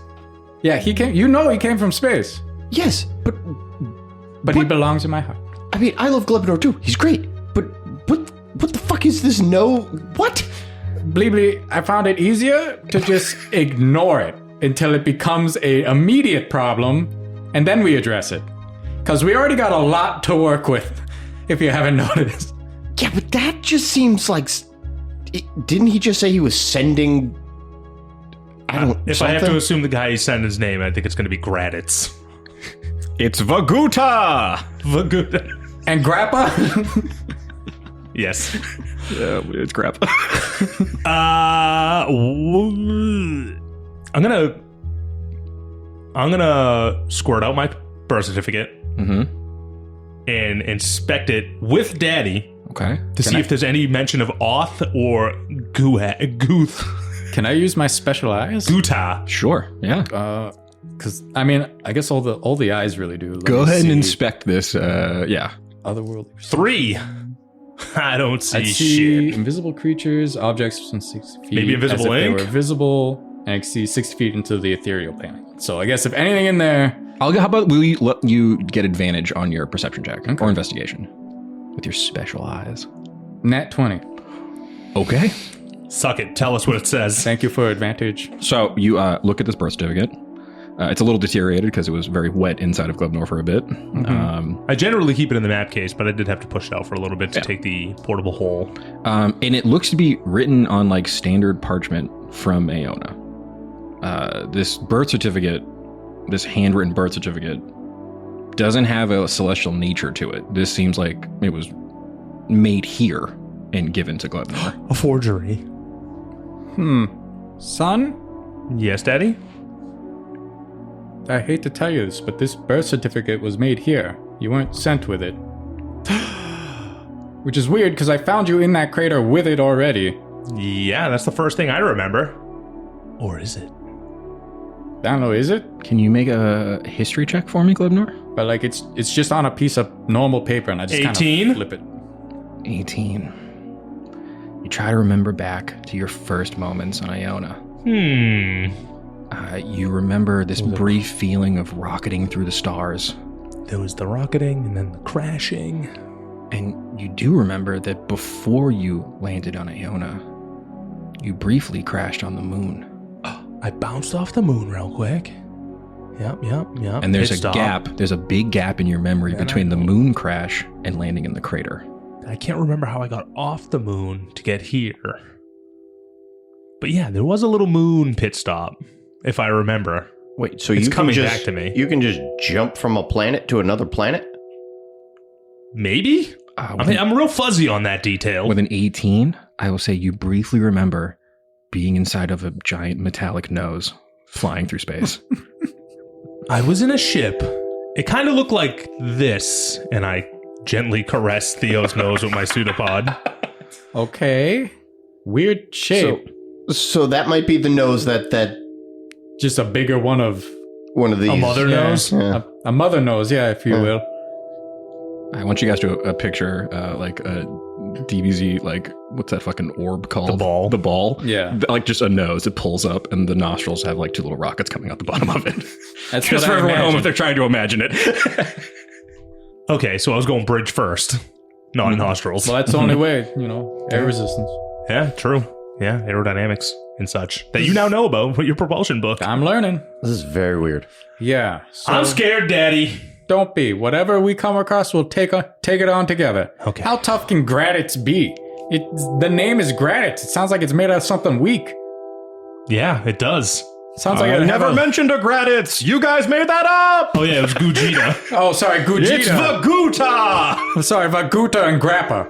Yeah, he came. You know, he came from space, Yes, but he belongs in my heart. I mean, I love Glebnor too. He's great. But what the fuck is this no... What? Bleebly, I found it easier to just ignore it until it becomes a immediate problem, and then we address it. Because we already got a lot to work with, if you haven't noticed. Yeah, but that just seems like... Didn't he just say he was sending... If I have to assume the guy he sent his name, I think it's going to be Graditz. it's Vaguta! Vaguta. And Grappa? Yes. Yeah, it's crap. I'm gonna squirt out my birth certificate and inspect it with Daddy Okay. to see if there's any mention of Oth or Gooth. Can I use my special eyes? Guta. Sure. Yeah. Because, I mean, I guess all the eyes really do. Let Go me ahead and see. inspect this. Yeah. Otherworldly. 3. I don't see I see shit. invisible creatures, objects within 6 feet. Maybe invisible as if ink? They were visible, and I can see 6 feet into the ethereal plane. So I guess if anything in there, How about we let you get advantage on your perception check or investigation with your special eyes? nat 20. Okay. Suck it. Tell us what it says. Thank you for advantage. So you look at this birth certificate. It's a little deteriorated because it was very wet inside of Glebnor for a bit. I generally keep it in the map case, but I did have to push it out for a little bit to take the portable hole. And it looks to be written on like standard parchment from Aona. This birth certificate, this handwritten birth certificate, doesn't have a celestial nature to it. This seems like it was made here and given to Glebnor. A forgery. Son, Yes, Daddy? I hate to tell you this, but this birth certificate was made here. You weren't sent with it. Which is weird, because I found you in that crater with it already. Yeah, that's the first thing I remember. Or is it? I don't know, is it? Can you make a history check for me, Glebnor? But like, it's just on a piece of normal paper, and I just kind 18? of flip it. 18. You try to remember back to your first moments on Iona. You remember this brief feeling of rocketing through the stars. There was the rocketing and then the crashing. And you do remember that before you landed on Iona, you briefly crashed on the moon. I bounced off the moon real quick. Yep. And there's Pit a stop. gap. There's a big gap in your memory between the moon crash and landing in the crater. I can't remember how I got off the moon to get here. But yeah, there was a little moon pit stop, if I remember. Wait, so It's you coming can just, back to me. You can just jump from a planet to another planet? Maybe? I'm real fuzzy on that detail. With an 18, I will say you briefly remember being inside of a giant metallic nose flying through space. I was in a ship. It kind of looked like this, and I gently caressed Theo's nose with my pseudopod. Okay. Weird shape. So that might be the nose that Just a bigger one of one of these. A mother nose? Yeah. a mother nose, yeah, if you will. I want you guys to picture like a DBZ, like, what's that fucking orb called? The ball. The ball. Yeah. Like just a nose. It pulls up and the nostrils have like two little rockets coming out the bottom of it. That's Just what for I everyone home imagined. if they're trying to imagine it. Okay, so I was going bridge first, not nostrils. Well, that's the only way, air resistance. Yeah, true. Yeah, aerodynamics and such that you now know about with your propulsion book. I'm learning. This is very weird. Yeah. So I'm scared, Daddy. don't be. Whatever we come across, we'll take it on together. Okay. How tough can Graditz be? The name is Graditz. It sounds like it's made out of something weak. Yeah, it does. Sounds like I it never mentioned a Graditz. You guys made that up. Oh yeah, it was Gugita. Oh, sorry, Gugita. It's Vaguta. I'm sorry, Vaguta and Grappa.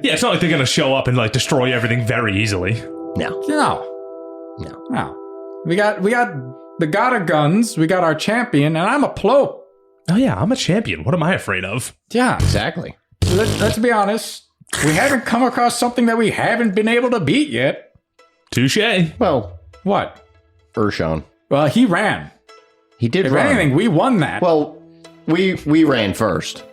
Yeah, it's not like they're gonna show up and like destroy everything very easily. No. No. We got the god of guns. We got our champion, and I'm a Ploop. Oh yeah, I'm a champion. What am I afraid of? Yeah. Exactly. Let's be honest. We haven't come across something that we haven't been able to beat yet. Touche. Well, What? Urshan. Well, he ran. He did If run. anything, we won that. Well, we ran first.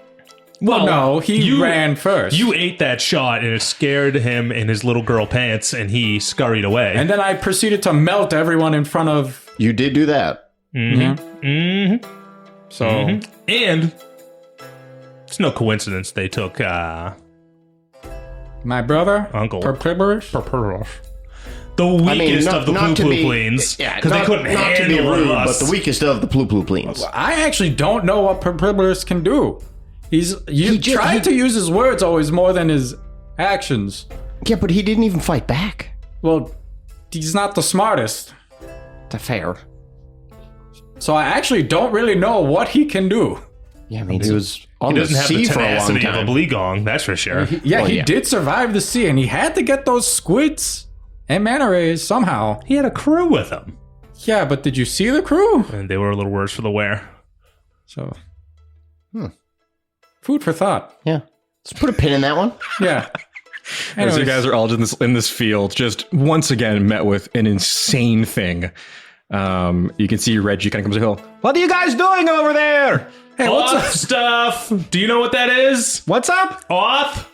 Well, no, he ran first. You ate that shot and it scared him in his little girl pants and he scurried away. And then I proceeded to melt everyone in front of. You did do that. So And it's no coincidence they took my brother, Uncle. Perpliberus. the weakest of the Ploopploopleens. Yeah, because they couldn't not to be handle rude, us. but the weakest of the Ploopploopleens. I actually don't know what Perpliberus can do. He tried to use his words always more than his actions. Yeah, but he didn't even fight back. Well, he's not the smartest. That's fair. So I actually don't really know what he can do. Yeah, I mean, he was He on the doesn't have the sea for a long tenacity of a time. Bleegong, that's for sure. He did survive the sea, and he had to get those squids and manta rays somehow. He had a crew with him. Yeah, but did you see the crew? And they were a little worse for the wear. So, food for thought. Yeah. Let's put a pin in that one. Yeah. As Anyways, you guys are all in this field, just once again met with an insane thing. You can see Reggie kind of comes to hill. What are you guys doing over there? hey, Oth stuff. Do you know what that is? What's up? Oth?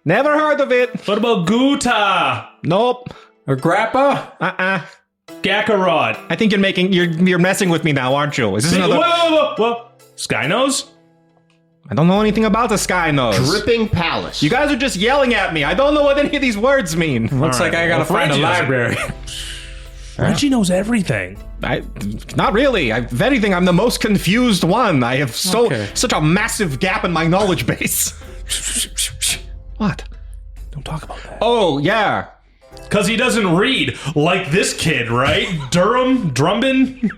Never heard of it. What about Guta? Nope. a grappa? Gakarot? I think you're messing with me now, aren't you? Is this another? Whoa. Skynose? I don't know anything about the sky nose. Dripping Palace. You guys are just yelling at me. I don't know what any of these words mean. Looks like I gotta find a Reggie doesn't- library. Reggie knows everything. Not really. If anything, I'm the most confused one. I have such a massive gap in my knowledge base. What? Don't talk about that. Oh, yeah. Because he doesn't read like this kid, right? Drumbin?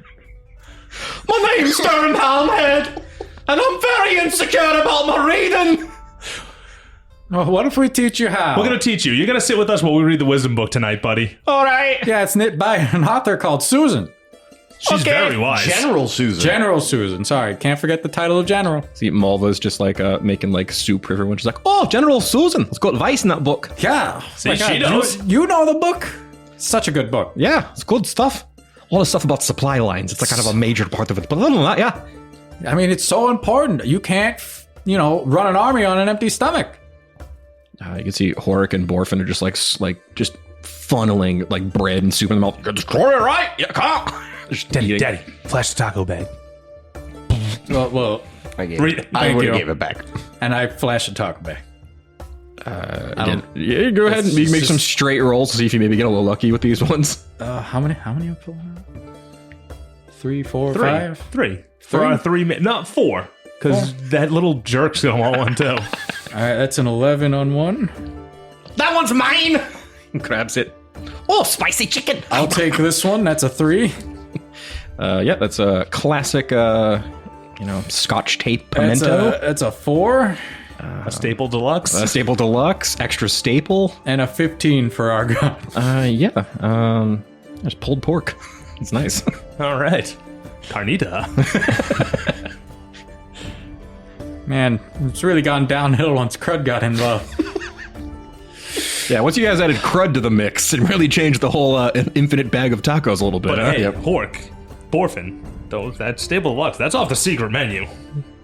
My name's Durham Helmhead, and I'm very insecure about my reading. Oh, what if we teach you how? We're gonna teach you. You're gonna sit with us while we read the wisdom book tonight, buddy. All right. Yeah, it's knit by an author called Susan. She's Okay. very wise. General Susan. General Susan. Sorry, can't forget the title of General. See, Malva's just like making like soup for everyone. She's like, oh, General Susan. It's got advice in that book. Yeah. See, she knows. You know the book? Such a good book. Yeah, it's good stuff. All the stuff about supply lines. It's like kind of a major part of it. But other than that, yeah. I mean, it's so important. You can't, run an army on an empty stomach. You can see Horik and Borfin are just just funneling like bread and soup in the mouth. You're destroying it, right? Yeah, come on. Just Daddy, eating. Daddy, flash the taco bag. Well, I Thank would have you. gave it back. and I flash a taco bag. Yeah, go ahead and you can make some straight rolls to see if you maybe get a little lucky with these ones. How many are you pulling out? 3, 4, Three. 5? Three. For our 3 minutes. Not 4. Because that little jerk's gonna want one too. All right, that's an 11 on one. That one's mine. Grabs it. Oh, spicy chicken. I'll take this one. That's a 3. Yeah, that's a classic, Scotch tape pimento. That's a 4 A staple deluxe. Staple deluxe, extra staple. and a 15 for our god. There's pulled pork. It's nice. All right. Carnita. Man, it's really gone downhill once Crud got involved. Yeah, once you guys added crud to the mix, it really changed the whole infinite bag of tacos a little bit. But huh? hey, pork, Borfin, that staple deluxe, that's off the secret menu.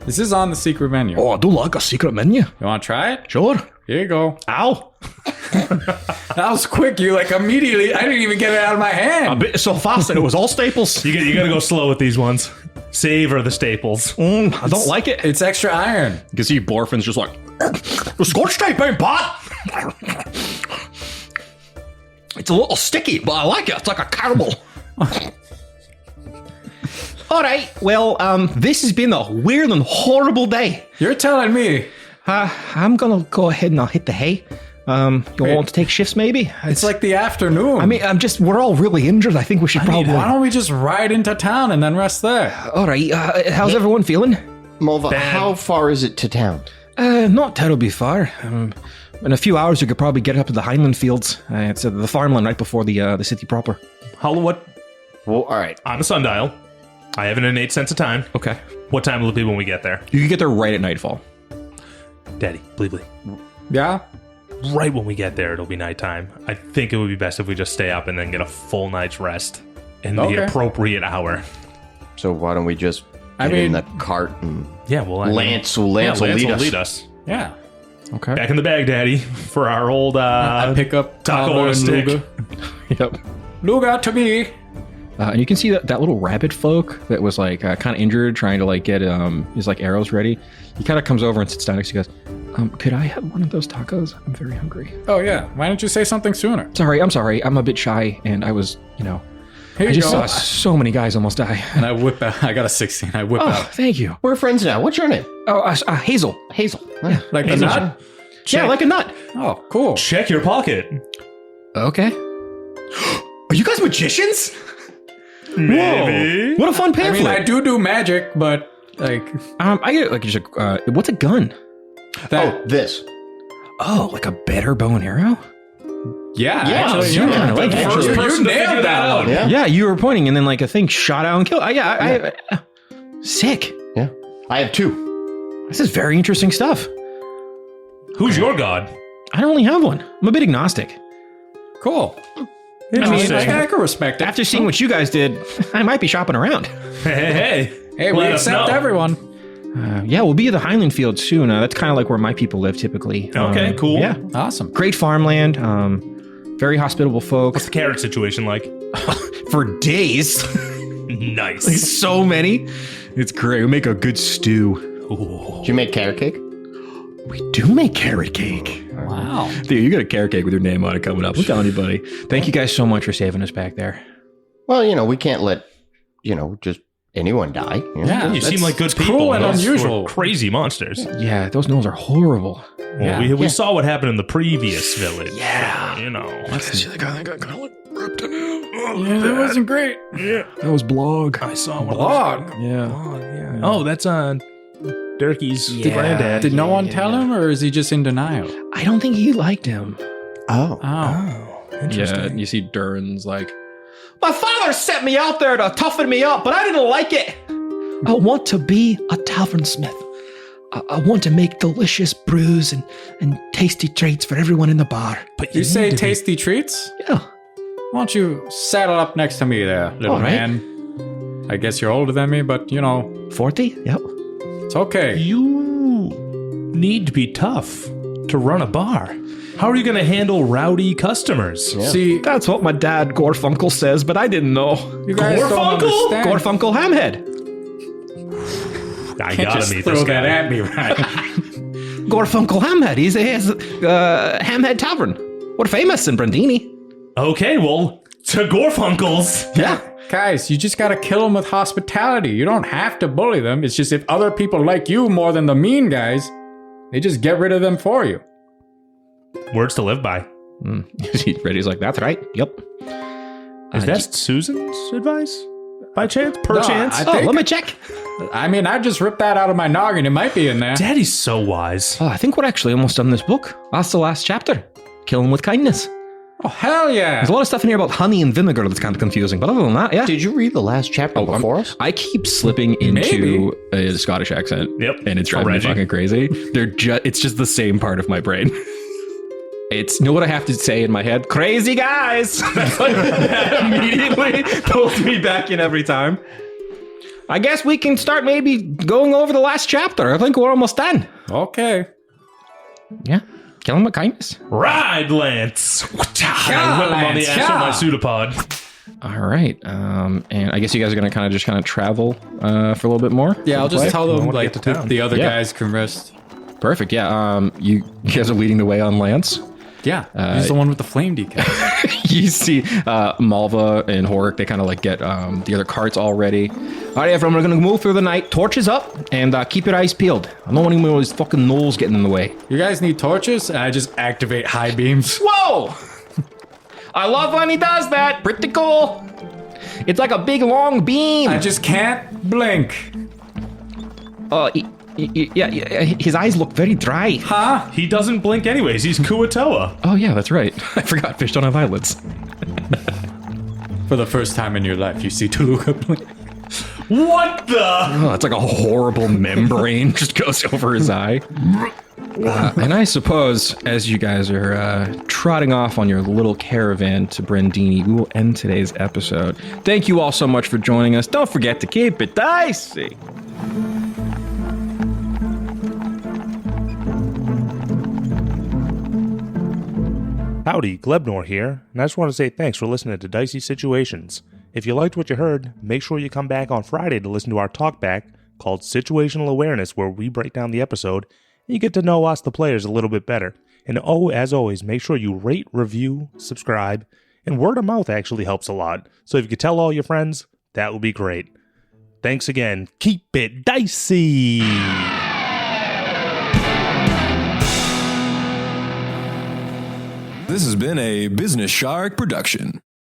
This is on the secret menu. Oh, I do like a secret menu. You want to try it? Sure. Here you go. Ow. That was quick. You immediately. I didn't even get it out of my A hand. bit so fast that it was all staples. You gotta go slow with these ones. Savor the staples. I don't like it. It's extra iron. You can see Borfin's just like, the Scotch tape ain't bad. It's a little sticky, but I like it. It's like a caramel. All right. Well, this has been a weird and horrible day. You're telling me. I'm gonna go ahead and I'll hit the hay. You want to take shifts, maybe? It's like the afternoon. I mean, we're all really injured. I think we should probably. Why don't we just ride into town and then rest there? All right. How's everyone feeling? Malva, how far is it to town? Not terribly far. In a few hours, you could probably get up to the Highland Fields. It's the farmland right before the city proper. What? Well, all right. On a sundial. I have an innate sense of time. Okay. What time will it be when we get there? You can get there right at nightfall. Daddy, Bleebly. Yeah? Right when we get there, it'll be nighttime. I think it would be best if we just stay up and then get a full night's rest in Okay. the appropriate hour. So why don't we just get in the cart and Yeah, well, Lance will lead us. Yeah. Okay. Back in the bag, Daddy, for our old I pick up taco Cobbler on a and stick. Luga. Yep. Luga to me. And you can see that little rabbit folk that was like kind of injured, trying to like get his like arrows ready. He kind of comes over and sits down next to you guys. Could I have one of those tacos? I'm very hungry. Oh, yeah. Why didn't you say something sooner? I'm sorry. I'm a bit shy, and I was, Here I you just go. saw so many guys almost die. And I whip out. I got a 16. I whip Oh, out. thank you. We're friends now. What's your name? Oh, Hazel. Hazel. Like the nut? Yeah, like a nut. Oh, cool. check your pocket. Okay. Are you guys magicians? Maybe. Whoa! What a fun I pamphlet. mean, I do magic, but like I get like just what's a gun? that. Oh, this. Oh, like a better bow and arrow? Yeah, actually, you yeah, I like the it. first You person to nailed figure that out. one. Yeah. Yeah, you were pointing, and then like a thing shot out and killed. Sick. Yeah. I have 2. This is very interesting stuff. Who's your god? I don't really have one. I'm a bit agnostic. Cool. Interesting. I can respect it. After seeing what you guys did, I might be shopping around. Hey. Hey, we Let us accept know. everyone. Yeah, we'll be at the Highland Field soon. That's kind of like where my people live typically. Okay, cool. Yeah, Awesome. great farmland. Very hospitable folks. What's the carrot situation like? For days. Nice. So many. It's great. We make a good stew. Did you make carrot cake? We do make carrot cake. Wow. Dude, you got a carrot cake with your name on it coming up. I'm telling you, buddy. Thank you guys so much for saving us back there. Well, we can't let, just anyone die. Yeah. You seem like good it's people. cruel and Those unusual. were crazy monsters. Yeah, those gnolls are horrible. Well, we saw what happened in the previous village. Yeah. So, See the guy that got kind of like ripped in half. Yeah, that wasn't great. That was Blog. I saw one. Blog. Yeah. Oh, that's Durkee's granddad. Did no one tell him, or is he just in denial? I don't think he liked him. Oh. Yeah, you see Durin's like, my father sent me out there to toughen me up, but I didn't like it. I want to be a tavern smith. I want to make delicious brews and tasty treats for everyone in the bar. But You say tasty treats? Yeah. Why don't you saddle up next to me there, little All right. man? I guess you're older than me, but 40? Yep. it's okay. You need to be tough to run a bar. How are you going to handle rowdy customers? See, That's what my dad Gorfunkel says, but I didn't know. you guys don't Gorfunkel? understand. Gorfunkel Hamhead. I Can't gotta just meet throw this that guy. at me, right? Gorfunkel Hamhead. He has Hamhead Tavern. We're famous in Brandini. Okay, well, to Gorfunkel's. Yeah. Guys, you just gotta kill them with hospitality. You don't have to bully them. It's just if other people like you more than the mean guys, they just get rid of them for you. Words to live by. Reddy's like, that's right. Yep. Is that Susan's advice? By chance? Perchance? I think- let me check. I mean, I just ripped that out of my noggin. It might be in there. Daddy's so wise. Oh, I think we're actually almost done this book. That's the last chapter. Kill him with kindness. Oh, hell yeah. There's a lot of stuff in here about honey and vinegar that's kind of confusing, but other than that, yeah. Did you read the last chapter before us? I keep slipping into a Scottish accent. Yep. And it's For driving me Reggie. fucking crazy. It's just the same part of my brain. It's, you know what I have to say in my head? Crazy guys! That's like, that immediately pulls me back in every time. I guess we can start maybe going over the last chapter. I think we're almost done. Okay. Yeah. Kill him with kindness. Ride, Lance! I whip him on the Lance, ass with my pseudopod. All right. And I guess you guys are going to kind of travel for a little bit more? Yeah, I'll just tell them, wanna like, get to town. the other Yeah. guys can rest. Perfect. Yeah. You guys are leading the way on Lance. Yeah, he's the one with the flame decal. You see Malva and Horik, they kind of like get the other carts all ready. All right, everyone, we're going to move through the night. Torches up, and keep your eyes peeled. I don't want any more of these fucking gnolls getting in the way. You guys need torches? And I just activate high beams. Whoa! I love when he does that. Pretty cool. It's like a big, long beam. I just can't blink. Yeah, his eyes look very dry. Huh? He doesn't blink anyways. He's Kuatoa. Oh, yeah, that's right. I forgot fish don't have eyelids. For the first time in your life, you see Tooluuga blink. What the? Oh, it's like a horrible membrane just goes over his eye. And I suppose, as you guys are trotting off on your little caravan to Brandini, we will end today's episode. Thank you all so much for joining us. Don't forget to keep it dicey. Howdy, Glebnor here, and I just want to say thanks for listening to Dicey Situations. If you liked what you heard, make sure you come back on Friday to listen to our talkback called Situational Awareness, where we break down the episode and you get to know us, the players, a little bit better. And as always, make sure you rate, review, subscribe, and word of mouth actually helps a lot. So if you could tell all your friends, that would be great. Thanks again. Keep it dicey! This has been a Business Shark production.